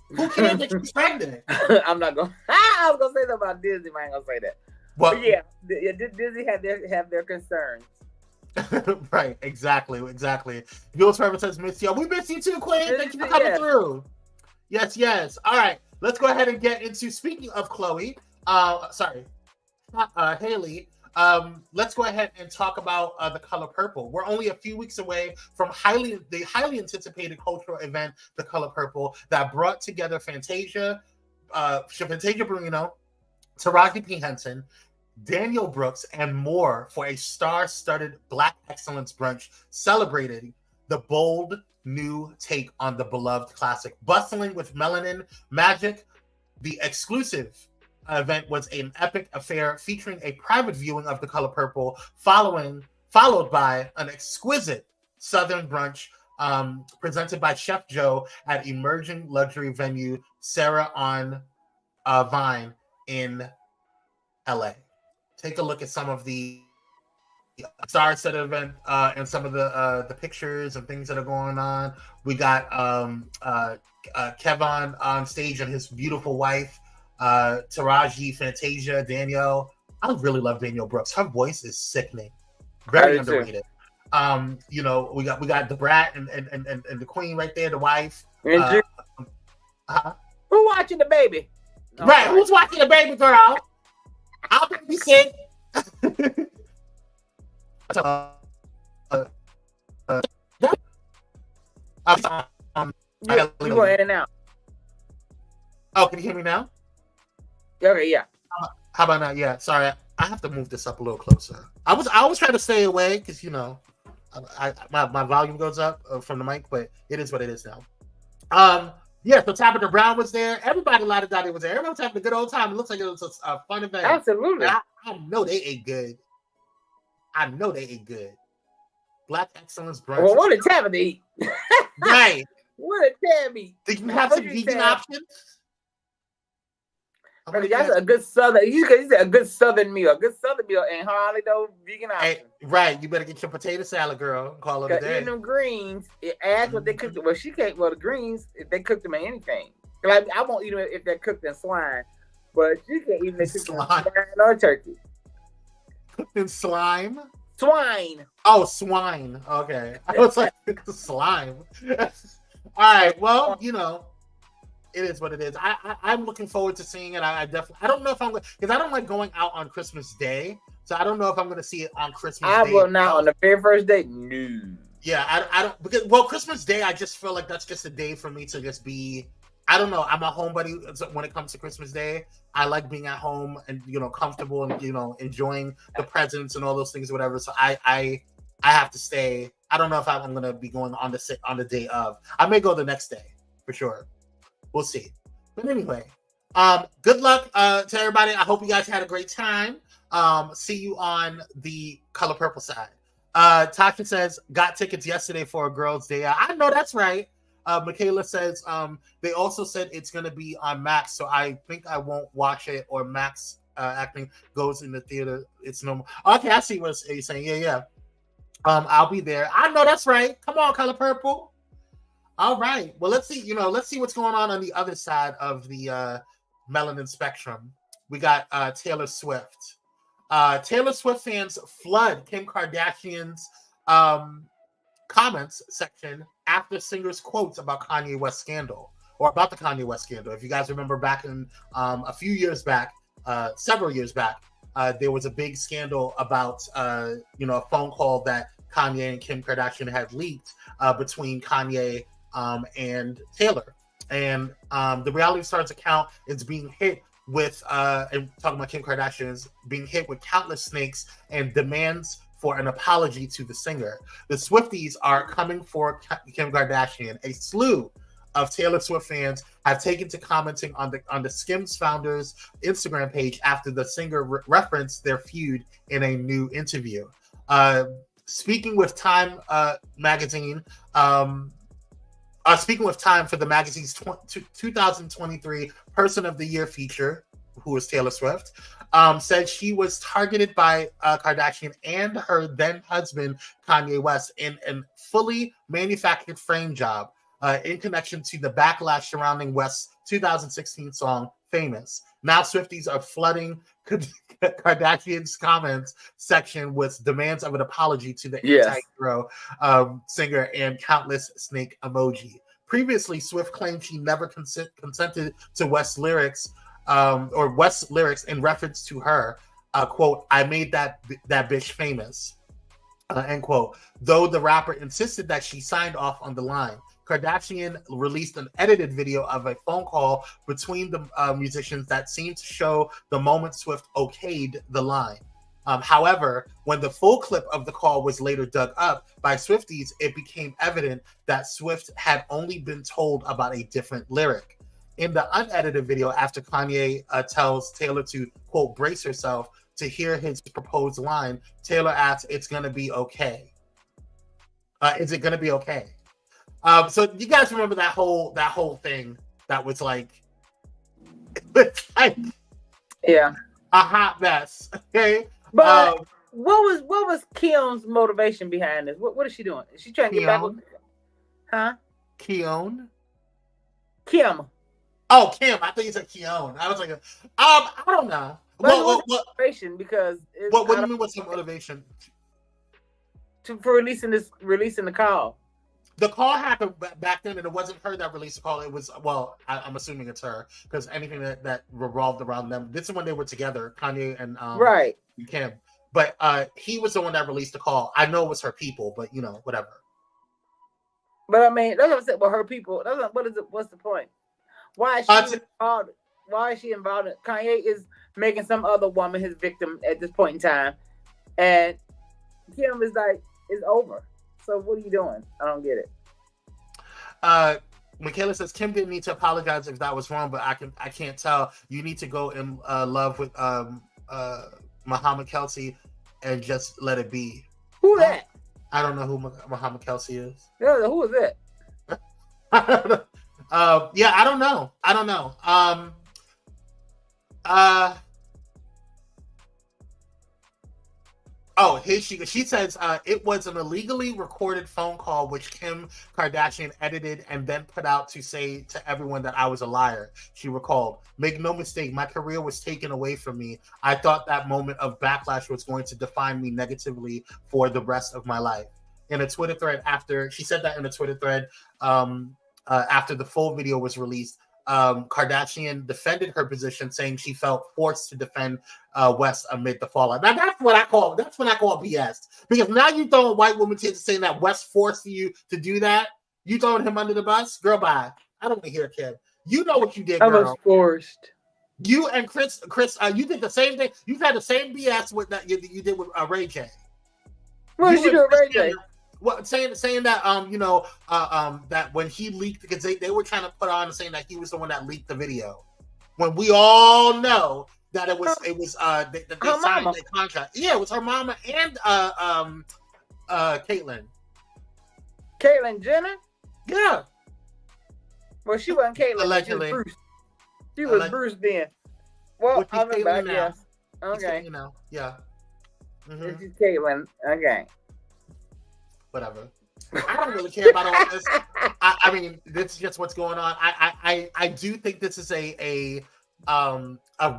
Who cares that she's pregnant? I'm not going. I was gonna say that about Disney, but I ain't gonna say that. But yeah, Disney have their concerns. Right, exactly. Jules Forever says, "Miss you." We miss you too, Queen. Thank you for coming through. Yes. All right, let's go ahead and get into. Speaking of Chloe, Haley. Let's go ahead and talk about the color purple. We're only a few weeks away from the highly anticipated cultural event, the color purple, that brought together Fantasia Barrino, Taraji P. Henson, Daniel Brooks, and more for a star-studded Black Excellence brunch celebrating the bold new take on the beloved classic. Bustling with melanin magic, the exclusive event was an epic affair featuring a private viewing of The Color Purple, followed by an exquisite Southern brunch presented by Chef Joe at emerging luxury venue Sarah on Vine in LA. Take a look at some of the star-studded event and some of the pictures and things that are going on. We got Kevin on stage and his beautiful wife. Taraji, Fantasia, Danielle. I really love Danielle Brooks. Her voice is sickening, very underrated. We got the brat and the queen right there, the wife. Who watching the baby? Right, who's watching the baby, girl? I'll be sick. You go in and out. Oh, can you hear me now? Okay, yeah. How about now? Yeah, sorry. I have to move this up a little closer. I was trying to stay away because my volume goes up from the mic, but it is what it is now. So Tabitha Brown was there. Everybody, Lottie was there. Everyone was having a good old time. It looks like it was a fun event. Absolutely. I know they ate good. Black Excellence brunch. Well, what did Tabitha eat? Right. What did Tabitha eat? Did you have some vegan options? That's a good southern. You said a good southern meal. A good southern meal ain't hardly no vegan option. Hey, right. You better get your potato salad, girl. Call it a day. Eating them greens, ask what they cooked. Well, she can't. Well, the greens, if they cooked them in anything. Like I won't eat them if they're cooked in swine, but she can't eat them if they're cooked in swine or turkey. Cooked in slime. Swine. Oh, swine. Okay. I was like slime. All right. Well, it is what it is. I'm looking forward to seeing it. I don't know if I'm going, because I don't like going out on Christmas Day, so I don't know if I'm going to see it on Christmas Day. I will not on the very first day. No. Yeah, I don't, because Christmas Day, I just feel like that's just a day for me to just be. I don't know. I'm a homebody when it comes to Christmas Day. I like being at home and comfortable and enjoying the presents and all those things or whatever. So I have to stay. I don't know if I'm going to be going on the day of. I may go the next day for sure. We'll see. But anyway, good luck to everybody. I hope you guys had a great time. See you on the Color Purple side. Tasha says, got tickets yesterday for a girls' day out. I know that's right. Michaela says, they also said it's going to be on Max, so I think I won't watch it, or Max acting goes in the theater. It's no more. Okay, I see what you're saying. Yeah. I'll be there. I know that's right. Come on, Color Purple. All right. Well, let's see. Let's see what's going on the other side of the melanin spectrum. We got Taylor Swift. Taylor Swift fans flood Kim Kardashian's comments section after singer's quotes about Kanye West scandal, or about the Kanye West scandal. If you guys remember back in a few years back, several years back, there was a big scandal about a phone call that Kanye and Kim Kardashian had leaked between Kanye and Taylor. And the Reality Stars account is being hit with and talking about Kim Kardashian is being hit with countless snakes and demands for an apology to the singer. The Swifties are coming for Kim Kardashian. A slew of Taylor Swift fans have taken to commenting on the Skims founder's Instagram page after the singer referenced their feud in a new interview. Speaking with Time magazine, speaking with Time for the magazine's 2023 Person of the Year feature, who is Taylor Swift, said she was targeted by Kardashian and her then husband Kanye West in a fully manufactured frame job in connection to the backlash surrounding West's 2016 song Famous. Now Swifties are flooding Kardashian's comments section with demands of an apology to the anti-hero singer and countless snake emoji. Previously, Swift claimed she never consented to West's lyrics in reference to her, quote, "I made that bitch famous," end quote. Though the rapper insisted that she signed off on the line. Kardashian released an edited video of a phone call between the musicians that seemed to show the moment Swift okayed the line. However, when the full clip of the call was later dug up by Swifties, it became evident that Swift had only been told about a different lyric. In the unedited video, after Kanye tells Taylor to, quote, brace herself to hear his proposed line, Taylor asks, "It's gonna be okay." Is it gonna be okay? So you guys remember that whole thing that was like, yeah, a hot mess. Okay, but what was Kim's motivation behind this? What is she doing? Is she trying to get back with? Huh? Kim. Oh, Kim. I think you said Keon. I was like, I don't know. What motivation? Because what do you mean? What's the motivation? For releasing the call. The call happened back then, and it wasn't her that released the call. It was, I'm assuming it's her, because anything that revolved around them. This is when they were together, Kanye and right, Kim. But he was the one that released the call. I know it was her people, but whatever. But I mean, that's what I said. Well, her people. What's the point? Why is she involved? Why is she involved? Kanye is making some other woman his victim at this point in time, and Kim is like, it's over. So what are you doing? I don't get it. Michaela says Kim didn't need to apologize if that was wrong, but I can't tell. You need to go in love with Muhammad Kelsey and just let it be. Who that? I don't know who Muhammad Kelsey is. Yeah, who is it? Yeah, I don't know. She says it was an illegally recorded phone call which Kim Kardashian edited and then put out to say to everyone that I was a liar. She recalled, "Make no mistake, my career was taken away from me. I thought that moment of backlash was going to define me negatively for the rest of my life." In a Twitter thread after the full video was released, Kardashian defended her position, saying she felt forced to defend West amid the fallout. Now that's when I call BS, because now you throwing white women to saying that West forced you to do that. You throwing him under the bus, girl. Bye. I don't want to hear it, kid. You know what you did, girl. I was forced. You and Chris, you did the same thing. You've had the same BS with that you did with Ray J. What did you do with Ray J? Well, saying that that when he leaked, because they were trying to put on saying that he was the one that leaked the video, when we all know that it was they signed the contract. Yeah, it was her mama and Caitlyn Jenner. Yeah. Well, she wasn't Caitlyn. Allegedly. She was Bruce. She was Bruce then. Well, I remember. Yes. Okay. Yeah. Mm-hmm. This is Caitlyn. Okay. Whatever. I don't really care about all this. I mean, this is just what's going on. I do think this is a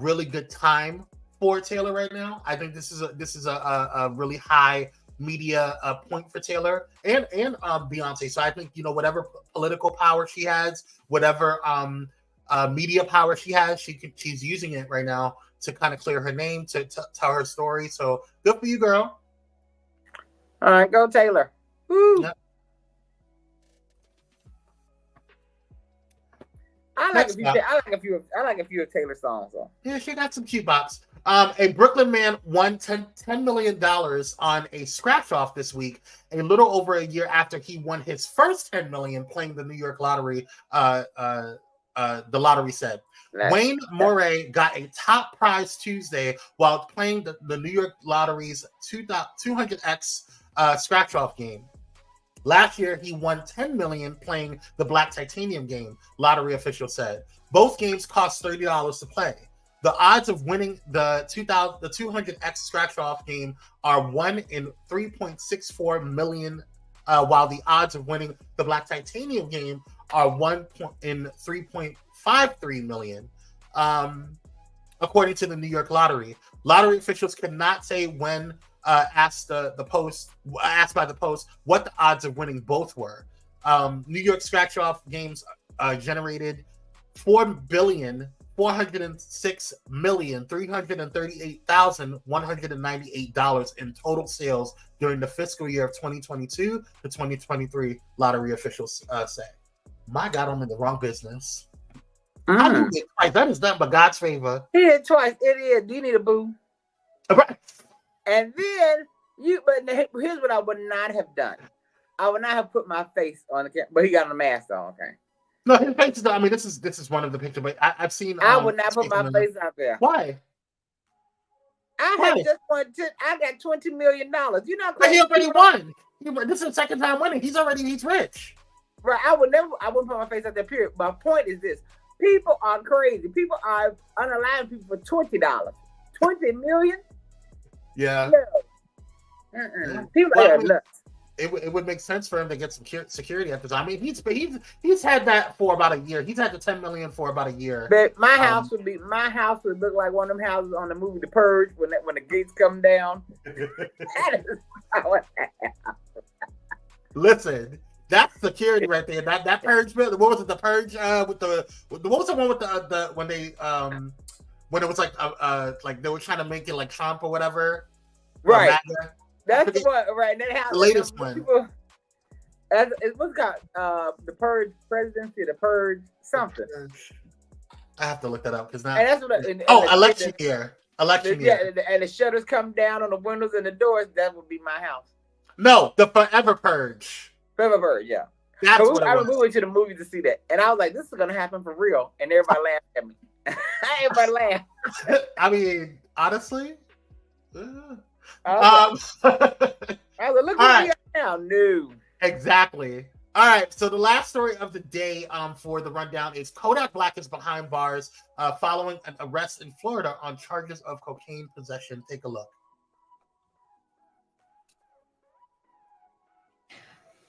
really good time for Taylor right now. I think this is a really high media point for Taylor and Beyonce. So I think whatever political power she has, whatever media power she has, she's using it right now to kind of clear her name, to tell her story. So good for you, girl. All right, go Taylor. Woo. Yep. I like a few of Taylor's songs. Though. Yeah, she got some cute bops. A Brooklyn man won $10 million on a scratch off this week, a little over a year after he won his first $10 million playing the New York lottery. The lottery said. Wayne Moray got a top prize Tuesday while playing the New York Lottery's 200X scratch off game. Last year, he won $10 million playing the Black Titanium game, lottery officials said. Both games cost $30 to play. The odds of winning the 200X scratch-off game are 1 in 3.64 million, while the odds of winning the Black Titanium game are 1 in 3.53 million, according to the New York Lottery. Lottery officials could not say when asked by the Post what the odds of winning both were. New York scratch-off games generated $4,406,338,198 in total sales during the fiscal year of 2022 to 2023, lottery officials say. My God, I'm in the wrong business. I do it twice. That is nothing but God's favor. He did twice. It is. Do you need a boo? Right. And then but here's what I would not have done. I would not have put my face on the camera, but he got a mask on. Okay. No, his face is. I mean, this is one of the pictures, but I've seen. I would not put my face out there. Why? I got $20 million. You know, but he already won. This is the second time winning. He's rich. Right. I wouldn't put my face out there. Period. My point is this: people are crazy. People are unaliving people for $20. $20 million. Yeah. No. People are nuts. It would make sense for him to get some security after time. I mean, he's had that for about a year. He's had the $10 million for about a year. But my house would look like one of them houses on the movie The Purge when the gates come down. That is how it happens. Listen, that's security right there. That Purge. What was it? The Purge what was the one with the when they when it was like they were trying to make it like Trump or whatever. Right. That's the one, right? That house. The latest one. It was got the Purge presidency, the Purge something. I have to look that up because now. And that's what. Election year. Election year. Yeah, and the shutters come down on the windows and the doors. That would be my house. No, the Forever Purge. Forever Purge, yeah. That's what it was. We went to the movies to see that, and I was like, "This is gonna happen for real," and everybody laughed at me. Everybody laughed. I mean, honestly. I was like, look at me now. No. Exactly. All right. So the last story of the day for the rundown is Kodak Black is behind bars following an arrest in Florida on charges of cocaine possession. Take a look.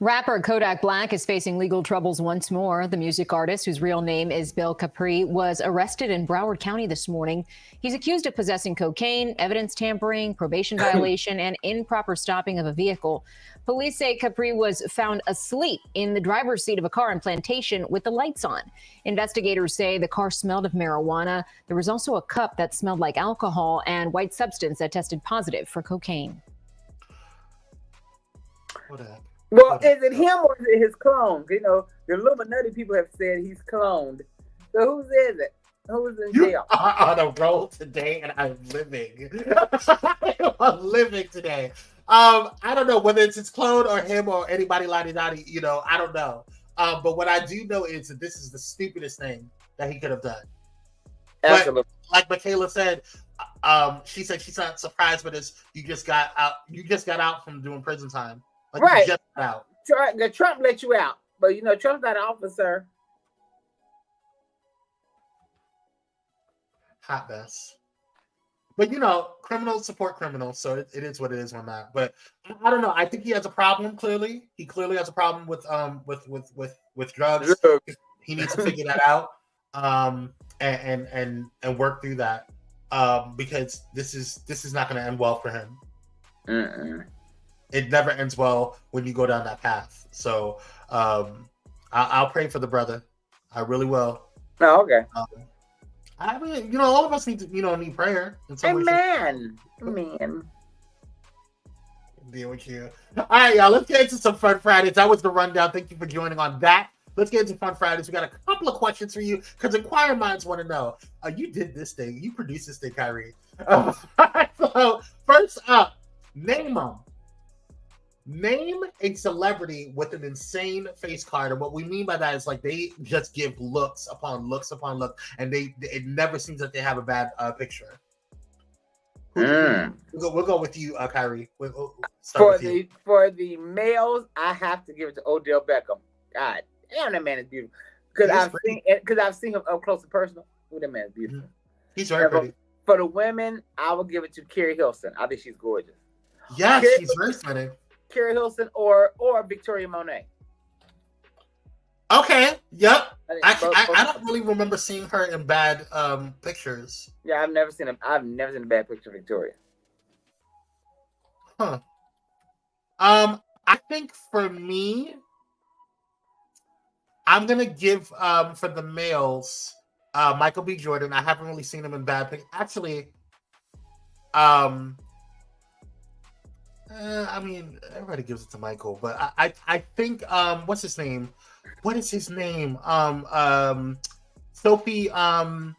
Rapper Kodak Black is facing legal troubles once more. The music artist, whose real name is Bill Capri, was arrested in Broward County this morning. He's accused of possessing cocaine, evidence tampering, probation violation, and improper stopping of a vehicle. Police say Capri was found asleep in the driver's seat of a car in Plantation with the lights on. Investigators say the car smelled of marijuana. There was also a cup that smelled like alcohol and white substance that tested positive for cocaine. What happened? Well, is it him or is it his clone? You know, the Illuminati people have said he's cloned. So whose is it? Who's in jail? You are on a roll today, and I'm living. I'm living today. I don't know whether it's his clone or him or anybody la-di-da-di, you know, I don't know. But what I do know is that this is the stupidest thing that he could have done. Absolutely. But like Michaela said, she said she's not surprised by this. You just got out from doing prison time. Like right. Just out. Trump let you out, but you know Trump's not an officer. Hot mess. But you know, criminals support criminals, so it is what it is on that. But I don't know. I think he has a problem. Clearly, he clearly has a problem with drugs. He needs to figure that out and work through that because this is not going to end well for him. It never ends well when you go down that path. So I'll pray for the brother. I really will. Oh, okay. I mean, you know, all of us need prayer. Amen. Deal with you. All right, y'all. Let's get into some fun Fridays. That was the rundown. Thank you for joining on that let's get into Fun Fridays. We got a couple of questions for you because inquiring minds want to know. You did this thing. You produced this thing, Kyrie. So first up, name them. Name a celebrity with an insane face card, and what we mean by that is like they just give looks upon looks upon looks, and it never seems that they have a bad picture. We'll go with you, Kyrie. For the males, I have to give it to Odell Beckham. God damn, that man is beautiful. Because I've seen him up close and personal. Ooh, that man is beautiful. He's very pretty. For the women, I will give it to Kire Hilson. I think she's gorgeous. Yes, she's very stunning. Kire Hilson or Victoria Monet. Okay. Yep. I don't really remember seeing her in bad pictures. Yeah, I've never seen a bad picture of Victoria. Huh. I think for me, I'm gonna give for the males Michael B. Jordan. I haven't really seen him in bad pictures. Actually, I mean, everybody gives it to Michael, but I think what's his name? What is his name? Sophie. Oh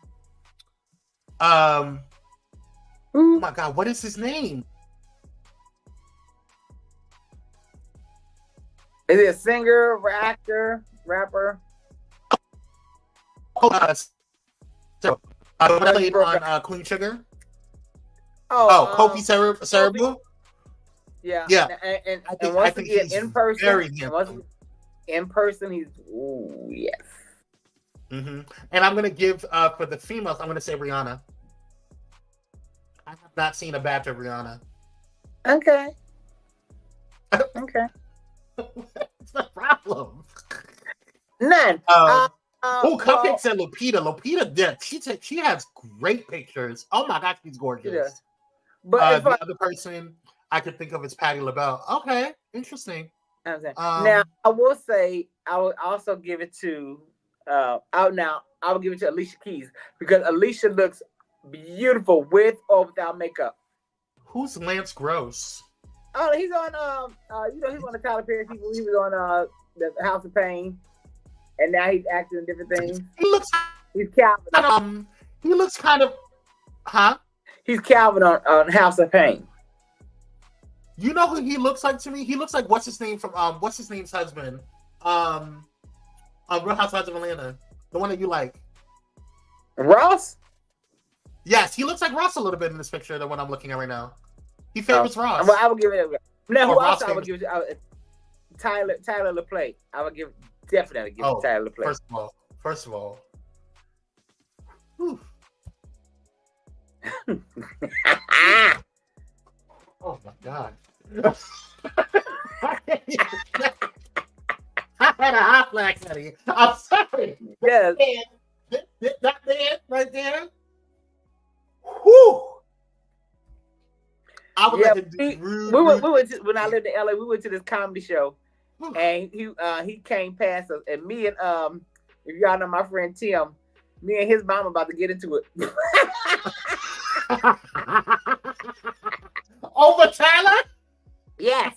my God, what is his name? Is he a singer, actor, rapper? Played on Queen Sugar. Kofi Sarabu. Yeah. And I think he's in person, very handsome. In person, he's yes. Mm-hmm. And I'm gonna give for the females. I'm gonna say Rihanna. I have not seen a bad to Rihanna. Okay. Okay. What's the problem? None. Cupcake said Lupita. Lupita did. She has great pictures. Oh my gosh, she's gorgeous. Yeah. But the other person I could think of is Patti LaBelle. Okay, interesting. Now I will say I would also give it to I will give it to Alicia Keys because Alicia looks beautiful with or without makeup. Who's Lance Gross? Oh, he's on he's on the Tyler Perry people. He was on the House of Pain, and now he's acting in different things. He's Calvin. He looks kind of, He's Calvin on House of Pain. You know who he looks like to me? He looks like what's his name's husband? Real Housewives of Atlanta, the one that you like. Ross? Yes, he looks like Ross a little bit in this picture, the one I'm looking at right now. He favors Ross. Well, I would give it. Now, who else I would give it? Tyler LaPlante. I would definitely give it Tyler LaPlante. First of all. Oh my God. I had a hot flash, honey. I'm sorry. Yes. That man right there. Whew. When I lived in LA, we went to this comedy show, and he came past us, and me and if y'all know my friend Tim, me and his mom about to get into it. Over Tyler? Yes.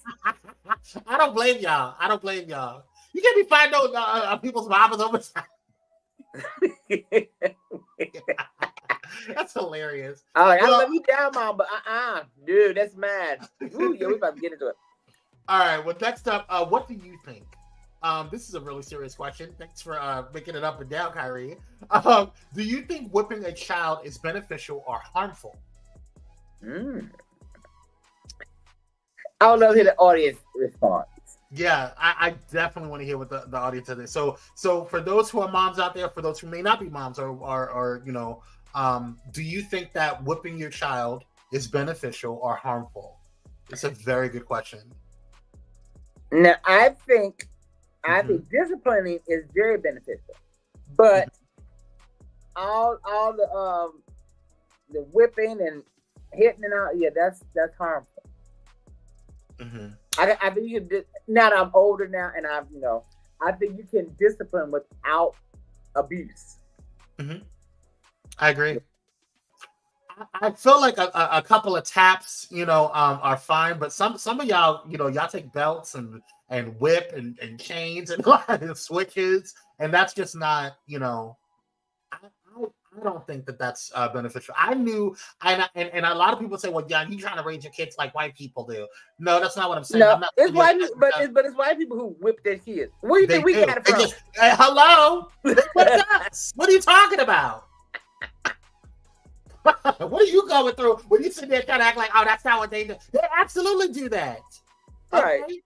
I don't blame y'all. You can't be finding people's mamas over Tyler. That's hilarious. I love you down, Mom, but dude, that's mad. Ooh, yeah, we about to get into it. All right, well, next up, what do you think? This is a really serious question. Thanks for making it up and down, Kyrie. Do you think whipping a child is beneficial or harmful? I would love to hear the audience response. Yeah, I definitely want to hear what the audience says. So for those who are moms out there, for those who may not be moms or do you think that whipping your child is beneficial or harmful? It's a very good question. Now, I think disciplining is very beneficial, but all the whipping and hitting and all, yeah, that's harmful. Mm-hmm. I think you can. Now that I'm older now, and I think you can discipline without abuse. Mm-hmm. I agree. I feel like a couple of taps, are fine, but some of y'all, y'all take belts and whip and chains and switches, and that's just not, I don't think that that's beneficial. And a lot of people say, well, yeah, you trying to raise your kids like white people do. No, that's not what I'm saying. No, I'm not it's white people, but it's white people who whip their kids. Where do you think we got it from? Hello? What are you talking about? What are you going through when you sit there trying to act like, oh, that's not what they do? They absolutely do that. Right. Okay?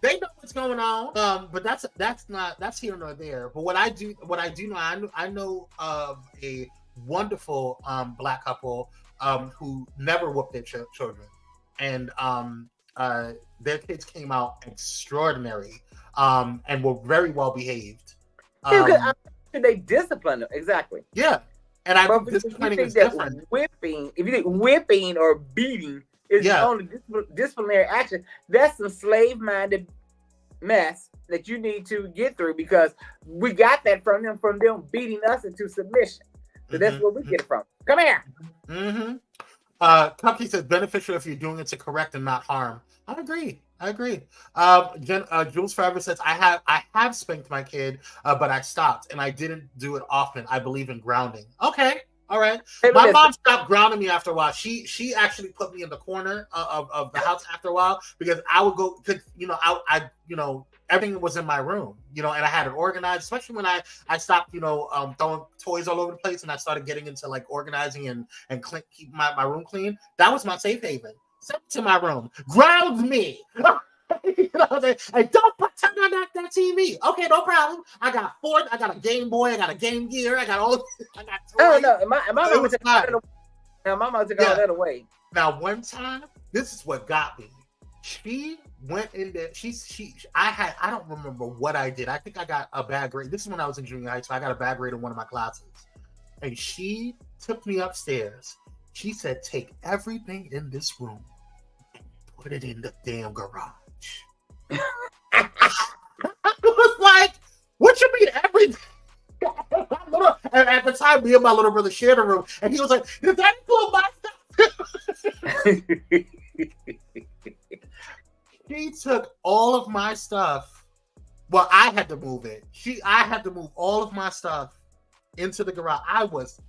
They know what's going on. But that's here nor there. But what I do know, I know of a wonderful Black couple who never whooped their children, and their kids came out extraordinary and were very well behaved. They discipline them, exactly. Yeah, and I think disciplining is different. Whipping, if you think whipping or beating is the only disciplinary action, that's some slave-minded mess that you need to get through, because we got that from them beating us into submission. So that's where we get it from. Come here. Company says beneficial if you're doing it to correct and not harm. I agree. Jules Forever says I have spanked my kid, but I stopped and I didn't do it often. I believe in grounding. Okay. All right. My mom stopped grounding me after a while. She actually put me in the corner of the house after a while, because I would go, because I everything was in my room, and I had it organized, especially when I stopped, throwing toys all over the place, and I started getting into like organizing and keep my room clean. That was my safe haven. Sent to my room, ground me. And don't turn on that TV. Okay, no problem. I got a Game Boy, I got a Game Gear, I got toys. Oh no, my mama took all that away. Now, one time, this is what got me. She went in there. I don't remember what I did. I think I got a bad grade. This is when I was in junior high, so I got a bad grade in one of my classes. And she took me upstairs. She said, "Take everything in this room and put it in the damn garage." I was like, "What you mean everything?" And at the time, me and my little brother shared a room, and he was like, "Does that include my stuff?" She took all of my stuff. Well, I had to move it. I had to move all of my stuff into the garage. I was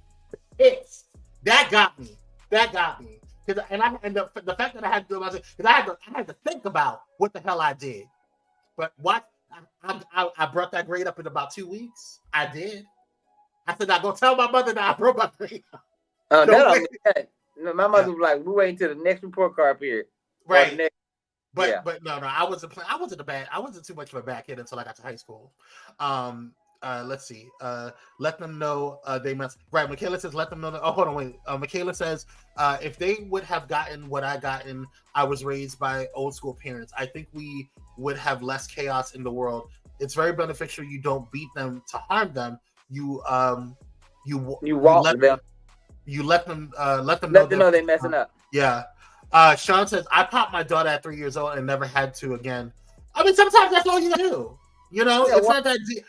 pissed. That got me. And the fact that I had to do it myself, because I had to think about what the hell I did. But what I brought that grade up in about 2 weeks. I did. I said, "Now go tell my mother that I broke my grade up." My mother was like, "We wait until the next report card period." Right. But no, I wasn't too much of a bad kid until I got to high school. Let's see. Let them know they must. Right. Michaela says, let them know that. Oh, hold on, wait. Michaela says, if they would have gotten what I gotten, I was raised by old school parents. I think we would have less chaos in the world. It's very beneficial. You don't beat them to harm them. You walk them. You let them know they're messing up. Yeah. Sean says, I popped my daughter at 3 years old and never had to again. I mean, sometimes that's all you do. It's not that deep.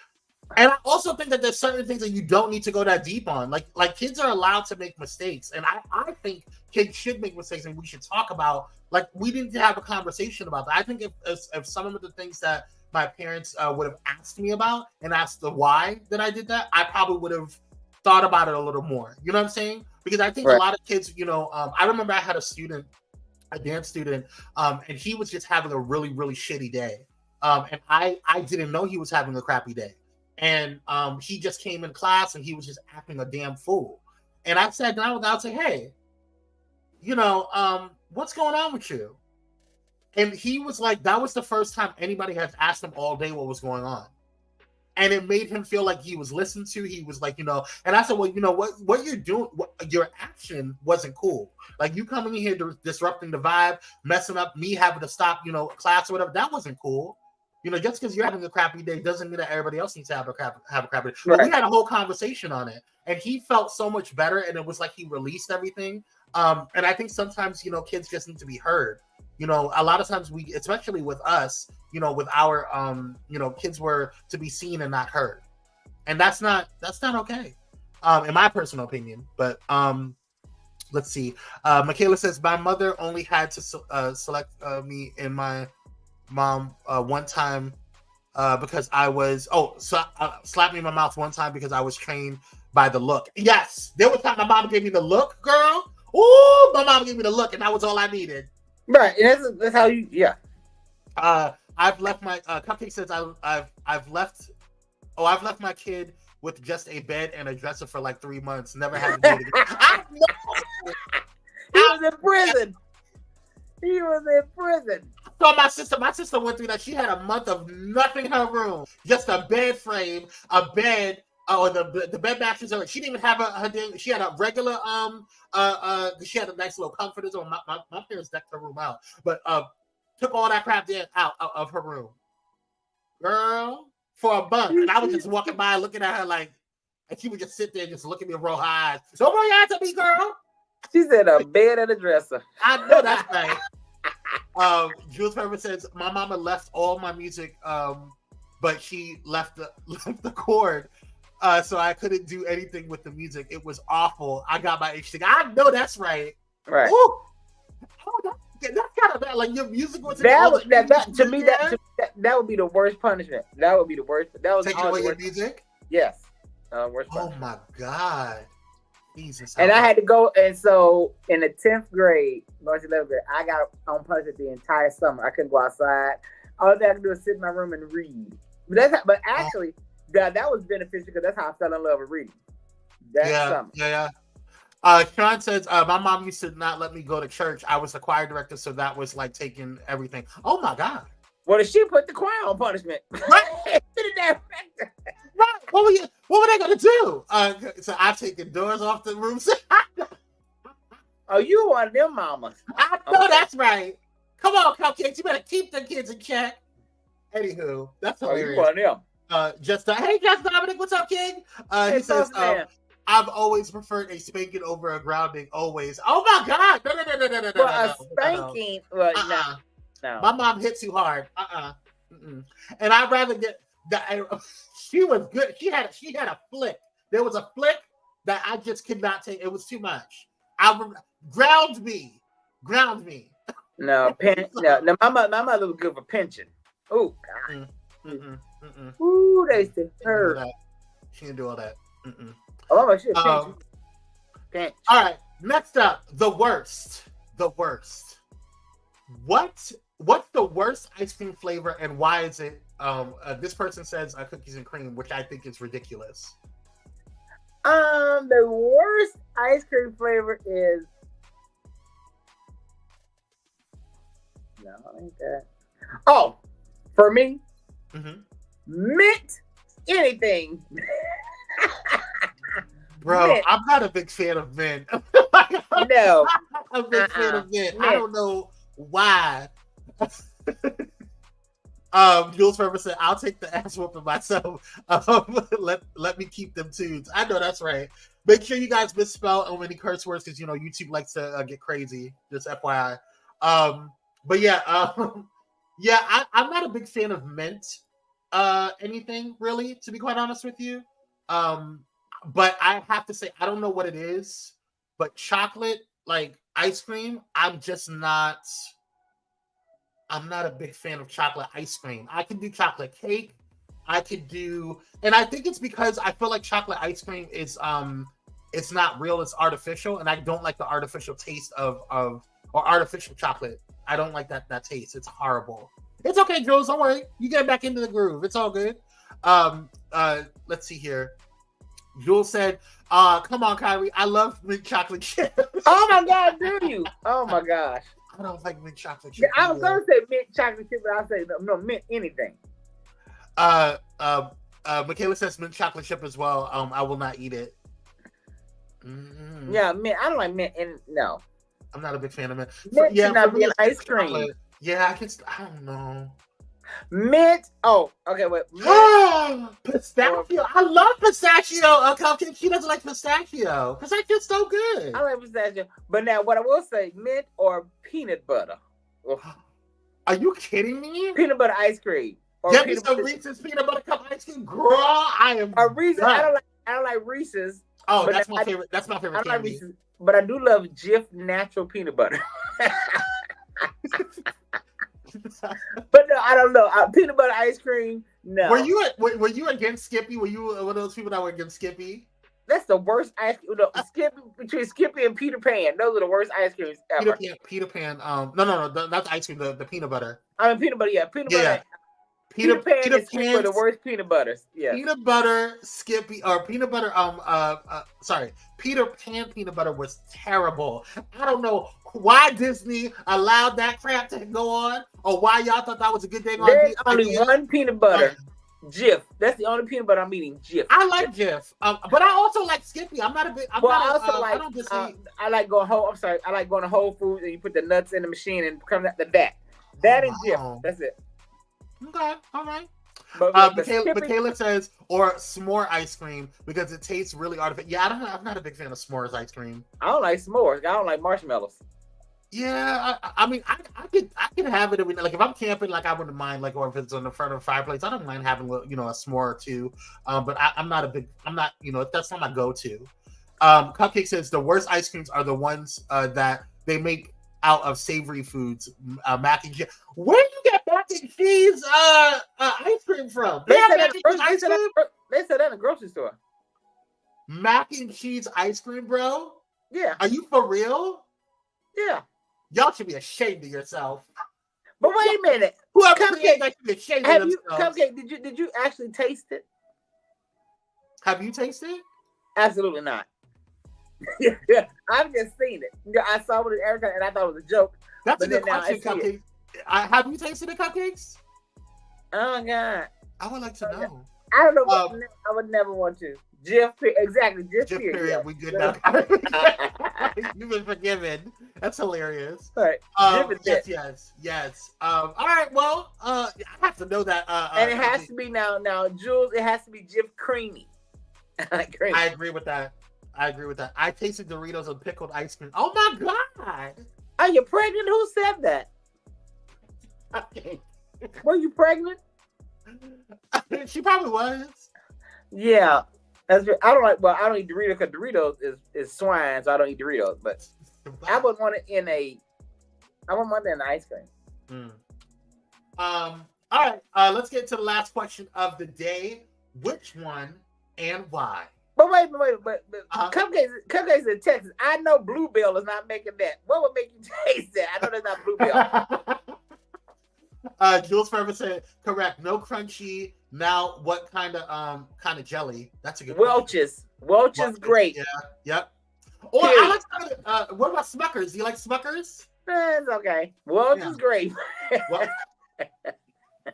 And I also think that there's certain things that you don't need to go that deep on. Like kids are allowed to make mistakes. And I think kids should make mistakes, and we should talk about, like, we need to have a conversation about that. I think if some of the things that my parents would have asked me about and asked the why that I did that, I probably would have thought about it a little more. You know what I'm saying? Because I think a lot of kids, I remember I had a dance student, and he was just having a really, really shitty day. And I didn't know he was having a crappy day. And he just came in class and he was just acting a damn fool. And I sat down with him, I would say, "Hey, what's going on with you?" And he was like, that was the first time anybody has asked him all day what was going on. And it made him feel like he was listened to. He was like, and I said, well, what you're doing, your action wasn't cool. Like, you coming in here disrupting the vibe, messing up, me having to stop, class or whatever. That wasn't cool. Just because you're having a crappy day doesn't mean that everybody else needs to have a crappy day. Right. But we had a whole conversation on it, and he felt so much better, and it was like he released everything. And I think sometimes, kids just need to be heard. A lot of times we, especially with us, with our, kids were to be seen and not heard. And that's not okay, in my personal opinion. But let's see. Michaela says, my mother only had to select me in my mom one time because I was slapped me in my mouth one time because I was trained by the look. Yes, there was time my mom gave me the look, girl. Ooh, my mom gave me the look, and that was all I needed. Right, and that's how you. Yeah. I've left my Cupcake says I've left my kid with just a bed and a dresser for like 3 months. Never had to do it again. I know. He was in prison. He was in prison. So my sister went through that. She had a month of nothing in her room, just a bed frame, a bed, or the bed mattress. She didn't even have her. She had a regular she had a nice little comforter. So my parents decked her room out, but took all that crap out of her room, girl, for a month. And I was just walking by, looking at her like, and she would just sit there, and just look at me and roll her eyes. Don't roll your eyes at me, girl. She said a bed and a dresser. I know that's right. Jules Pepper says my mama left all my music, but she left the cord, so I couldn't do anything with the music. It was awful. I got my HT. I know that's right. Right. Ooh. Oh, that's kind of bad. Like your music was that would be the worst punishment. That would be the worst. That was taking away your music. Yes. Worst punishment. Oh my God. Jesus. And I had to go, and so in the 10th grade, going to 11th grade, I got on punishment the entire summer. I couldn't go outside. All I had to do was sit in my room and read. But actually, that was beneficial because that's how I fell in love with reading. Summer. Yeah. Sean says, my mom used to not let me go to church. I was the choir director, so that was like taking everything. Oh my God. Well, if she put the choir on punishment. Right. What were they gonna do? So I've taken doors off the room. Oh, you one of them mamas. I know that's right. Come on, Cupcakes. You better keep the kids in check. Anywho, that's hilarious. You one of them. Hey, Just Dominic, what's up, King? He says, I've always preferred a spanking over a grounding. Always. Oh my God! No. Well, a spanking. Well, no. My mom hit too hard. And I'd rather get that. She was good. She had a flick. There was a flick that I just could not take. It was too much. Ground me. No, no. My mother was good for pinching. Oh, ooh, they said her. She didn't do all that. Oh, she pinch. All right. Next up, the worst. What's the worst ice cream flavor and why is it? This person says cookies and cream, which I think is ridiculous. The worst ice cream flavor is ain't that. Oh, for me, mint anything. Bro, mint. I'm not a big fan of mint. No, I'm a big fan of mint. I don't know why. Jules Ferber said, I'll take the ass whooping myself. Let me keep them tunes. I know that's right. Make sure you guys misspell on any curse words because YouTube likes to get crazy. Just FYI. But yeah, I'm not a big fan of mint anything really, to be quite honest with you. But I have to say, I don't know what it is, but chocolate, like ice cream, I'm not a big fan of chocolate ice cream. I can do chocolate cake. And I think it's because I feel like chocolate ice cream is it's not real, it's artificial, and I don't like the artificial taste of artificial chocolate. I don't like that taste. It's horrible. It's okay, Jules, don't worry. You get back into the groove. It's all good. Let's see here. Jules said, come on, Kyrie. I love mint chocolate chip. Oh my God, do you? Oh my gosh. I don't like mint chocolate chip. I was gonna say mint chocolate chip, but I'll say no mint anything. Michaela says mint chocolate chip as well. I will not eat it. Yeah, mint. I don't like mint. No, I'm not a big fan of mint. Mint should not be an ice cream. Chocolate. Yeah, I don't know. Mint. Oh, okay. Wait. Pistachio. I love pistachio. Cupcake. She doesn't like pistachio. Pistachio's so good. I like pistachio. But now, what I will say, mint or peanut butter. Ugh. Are you kidding me? Peanut butter ice cream. Get me some Reese's peanut butter cup ice cream, girl. I am a Reese's. I don't like Reese's. Oh, that's my favorite. That's my favorite. I don't like Reese's, but I do love Jif natural peanut butter. But no, I don't know. Peanut butter ice cream, no. Were you against Skippy? Were you one of those people that were against Skippy? That's the worst ice cream. No, between Skippy and Peter Pan, those are the worst ice creams ever. Peter Pan. No, not the ice cream. The peanut butter. I mean peanut butter. Yeah, peanut butter. Yeah. Peter Pan is for the worst peanut butters. Yeah. Peanut butter Skippy or peanut butter. Peter Pan peanut butter was terrible. I don't know why Disney allowed that crap to go on, or why y'all thought that was a good thing. There's only one peanut butter. Jif. That's the only peanut butter I'm eating. Jif. I like Jif, but I also like Skippy. I'm not a big. I like going whole. I'm sorry. I like going to Whole Foods and you put the nuts in the machine and comes out the vat. That is Jif. That's it. Okay, all right. But Michaela says, or s'more ice cream because it tastes really artificial. Yeah, I'm not a big fan of s'mores ice cream. I don't like s'mores. I don't like marshmallows. Yeah, I mean, I could have it every like if I'm camping, like I wouldn't mind, like or if it's on the front of the fireplace, I don't mind having a s'more or two. But I'm not that's not my go-to. Cupcake says the worst ice creams are the ones that they make out of savory foods, mac and cheese. Where do you get mac and cheese ice cream from? They said that in the grocery store. Mac and cheese ice cream, bro? Yeah. Are you for real? Yeah. Y'all should be ashamed of yourself. But wait a minute. Whoever Cupcake, should be ashamed of themselves. Cupcake, did you actually taste it? Have you tasted it? Absolutely not. Yeah, I've just seen it. I saw it every time and I thought it was a joke. That's a good question, Cupcakes. Have you tasted the cupcakes? Oh God. I would like to know. I don't know. I would never want to. Jif, exactly. Jif period. Yeah. We good now. You've been forgiven. That's hilarious. All right. Yes. All right. Well, I have to know that. And it has to be now, Jules. It has to be Jif creamy. Creamy. I agree with that. I tasted Doritos and pickled ice cream. Oh my God. Are you pregnant? Who said that? Were you pregnant? She probably was. Yeah. I don't eat Doritos because Doritos is swine, so I don't eat Doritos. But I would want it in ice cream. All right. Let's get to the last question of the day. Which one and why? But wait. Cupcakes in Texas. I know Bluebell is not making that. What would make you taste that? I know that's not Bluebell. Jules Forever said, correct. No crunchy. Now, what kind of jelly? That's a good Welch's. Welch's grape. Yeah. Yep. Or I like what about Smuckers? Do you like Smuckers? It's okay. Welch's grape. I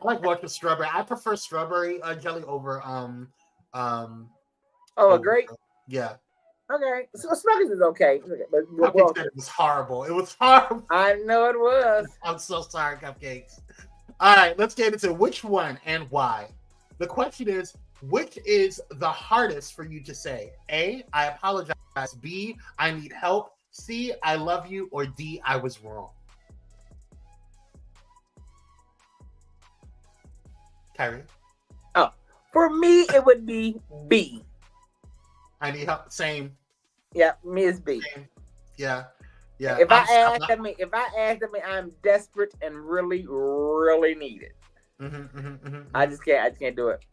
like Welch's strawberry. I prefer strawberry jelly over a grape? Yeah. Okay. So Smuckers is okay. But it was horrible. It was horrible. I know it was. I'm so sorry, Cupcakes. All right, let's get into which one and why. The question is, which is the hardest for you to say? A, I apologize. B, I need help. C, I love you. Or D, I was wrong. Kire? Oh, for me, it would be B. I need help. Same. Yeah, me is B. Same. Yeah. If I ask them, I'm desperate and really, really need it. I just can't do it.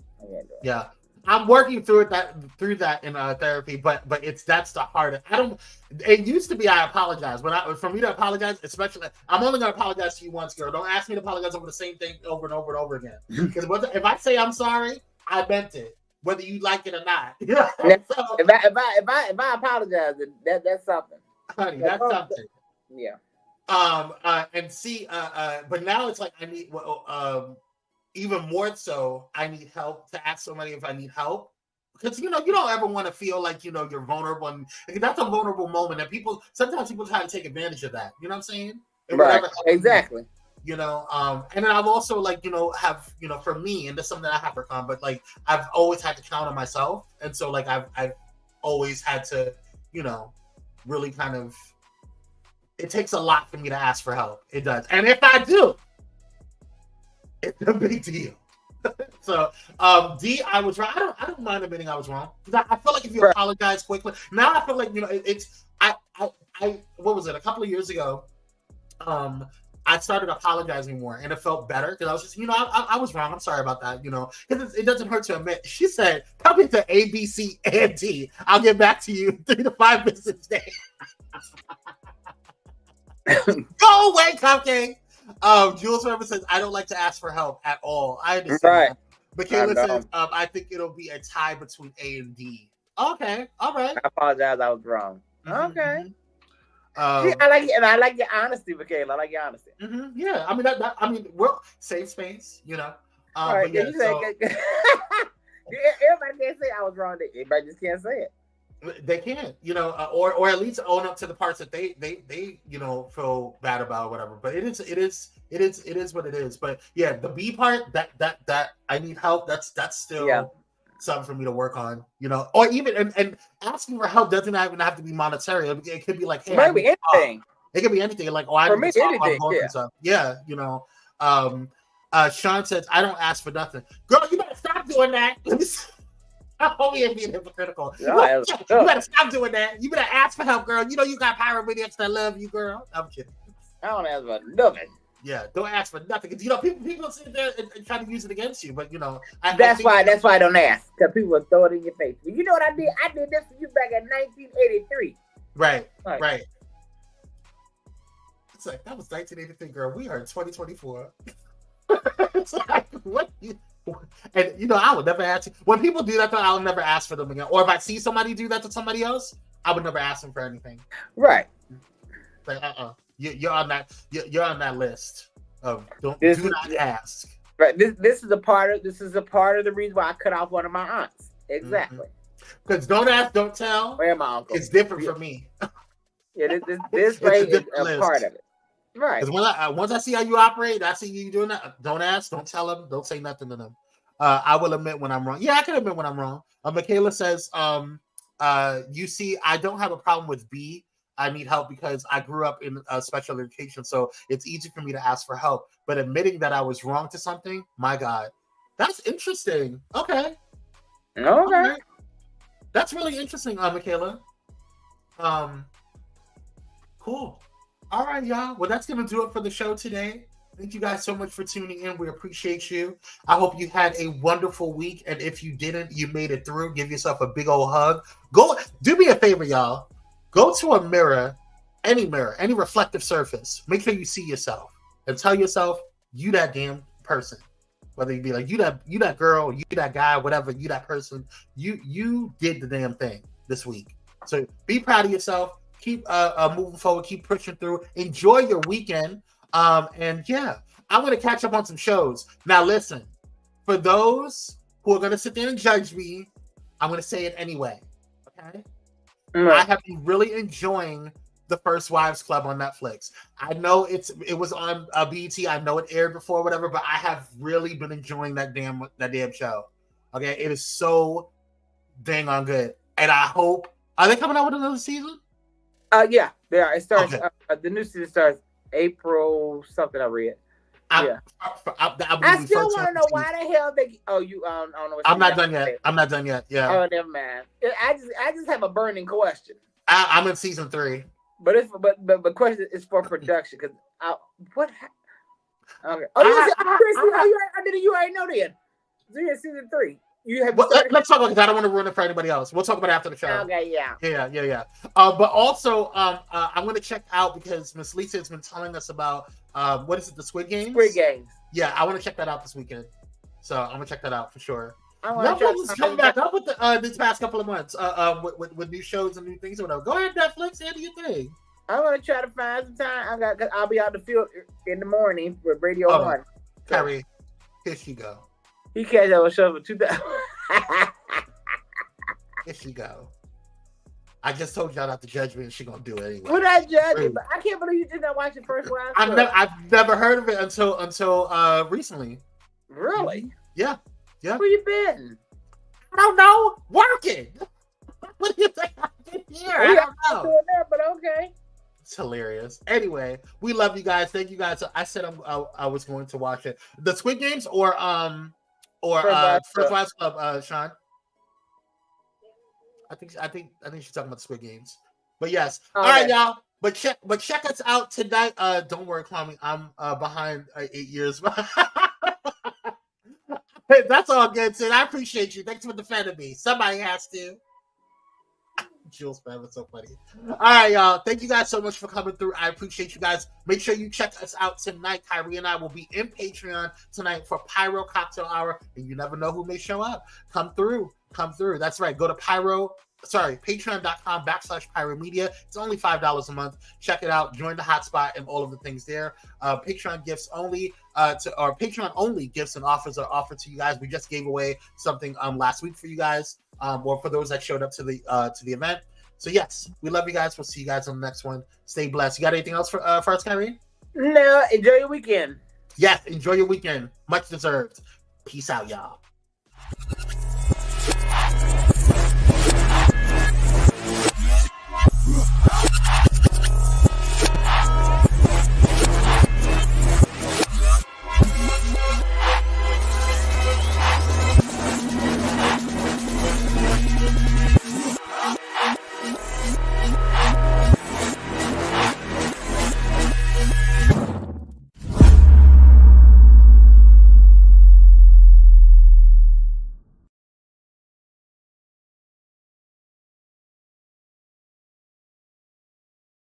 Yeah, I'm working through that in therapy, but that's the hardest. It used to be I apologize. For me to apologize, especially, I'm only gonna apologize to you once, girl. Don't ask me to apologize over the same thing over and over and over again. Because if I say I'm sorry, I meant it, whether you like it or not. So, if I apologize, that's something. Honey, that's something. Yeah. And see, but now it's like I need even more so, I need help to ask somebody if I need help. Because, you don't ever want to feel like, you're vulnerable. And that's a vulnerable moment that sometimes people try to take advantage of that. You know what I'm saying? Right. Exactly. And then I've also have, for me, and that's something I have to work on, but I've always had to count on myself. And so I've always had to, really kind of, it takes a lot for me to ask for help. It does. And if I do, it's a big deal. So, D, I was wrong. I don't mind admitting I was wrong. Because I feel like if you apologize quickly, now I feel like, what was it? A couple of years ago, I started apologizing more, and it felt better because I was just, I was wrong. I'm sorry about that, because it doesn't hurt to admit. She said, "Coming to A, B, C, and D. I'll get back to you 3 to 5 business days." Go away, Cupcake. Jules Forever says, "I don't like to ask for help at all." I understand. Right. Michaela says, "I think it'll be a tie between A and D." Okay, all right. I apologize. I was wrong. Okay. I like your honesty, Michaela. I like your honesty. Yeah, I mean, we're safe space, Right. But yeah, everybody can't say I was wrong. Everybody just can't say it. They can't, or at least own up to the parts that they feel bad about or whatever. But it is what it is. But yeah, the B part that I need help. That's still something for me to work on, or even and asking for help doesn't even have to be monetary. It could be like, hey, maybe anything. It could be anything. Like, I for me, anything. Yeah, Sean says, "I don't ask for nothing." Girl, you better stop doing that. Oh, yeah, being hypocritical. You better stop doing that. You better ask for help, girl. You got pyromaniacs that love you, girl. I'm kidding. I don't ask for nothing. Yeah, don't ask for nothing because people sit there and try to use it against you. But that's why I don't ask, because people will throw it in your face. Well, you know what I did? I did this for you back in 1983. Right. It's like, that was 1983, girl. We are in 2024. It's like, what? And I would never ask you. When people do that, though, I'll never ask for them again. Or if I see somebody do that to somebody else, I would never ask them for anything. Right. Like, you're on that list of do not ask. Right. This is a part of the reason why I cut off one of my aunts. Exactly. Because don't ask, don't tell. Where my uncle? It's different for me. Yeah, this rate is a part of it. Right. Because once I see how you operate, I see you doing that. Don't ask, don't tell them, don't say nothing to them. I will admit when I'm wrong. Yeah, I can admit when I'm wrong. Michaela says, you see, I don't have a problem with B. I need help because I grew up in special education, so it's easy for me to ask for help. But admitting that I was wrong to something, my God, that's interesting. Okay. That's really interesting, Michaela. Cool. All right, y'all. Well, that's going to do it for the show today. Thank you guys so much for tuning in. We appreciate you. I hope you had a wonderful week. And if you didn't, you made it through. Give yourself a big old hug. Do me a favor, y'all. Go to a mirror, any reflective surface. Make sure you see yourself and tell yourself you that damn person. Whether you be like, you that girl, you that guy, whatever, you that person. You did the damn thing this week. So be proud of yourself. Keep moving forward. Keep pushing through. Enjoy your weekend. And yeah, I'm going to catch up on some shows. Now, listen, for those who are going to sit there and judge me, I'm going to say it anyway. Okay? I have been really enjoying The First Wives Club on Netflix. I know it was on BET. I know it aired before, whatever, but I have really been enjoying that damn show. Okay? It is so dang on good. And I hope, are they coming out with another season? Yeah, they are. It starts. Okay. The new season starts April something. I read. I still want to know why the hell they. Oh, you. I don't know. I'm not done yet. I'm not done yet. Yeah. Oh, never mind. I just have a burning question. I'm in season 3. But question is for production because what? Okay. Oh, you already know then. So you're in season 3. Let's talk about it because I don't want to ruin it for anybody else. We'll talk about it after the show. Okay, yeah. But also, I'm going to check out because Miss Lisa has been telling us about what is it, the Squid Games? Squid Games. Yeah, I want to check that out this weekend. So I'm going to check that out for sure. Netflix is coming back up with this past couple of months with new shows and new things or whatever. Go ahead, Netflix, and do your thing. I'm going to try to find some time. I'll be out the field in the morning with Radio 1. Kire, here she go. He catch that show for 2000. Here she go. I just told y'all not to judge me, and she gonna do it anyway. We're not judging, but I can't believe you did not watch the First Wives. I've never heard of it until recently. Really? Yeah. Where you been? I don't know. Working. What do you think I've been here? I don't know. Doing that, but okay. It's hilarious. Anyway, we love you guys. Thank you guys. I said I was going to watch it. The Squid Games or First Wives Club, Sean. I think she's talking about the Squid Games. But yes. All right, y'all. But check us out tonight. Don't worry, Kwame. I'm behind 8 years. That's all good, Sid. I appreciate you. Thanks for defending me. Somebody has to. Jules, man, that's so funny. All right, y'all. Thank you guys so much for coming through. I appreciate you guys. Make sure you check us out tonight. Kyrie and I will be in Patreon tonight for Pyro Cocktail Hour, and you never know who may show up. Come through. That's right. Go to patreon.com/Pyro Media. It's only $5 a month. Check it out. Join the hotspot and all of the things there. Patreon gifts only. Patreon only gifts and offers are offered to you guys. We just gave away something last week for you guys, or for those that showed up to the event. So yes, we love you guys. We'll see you guys on the next one. Stay blessed. You got anything else for us, Kyrie? No, enjoy your weekend. Yes, enjoy your weekend. Much deserved. Peace out, y'all.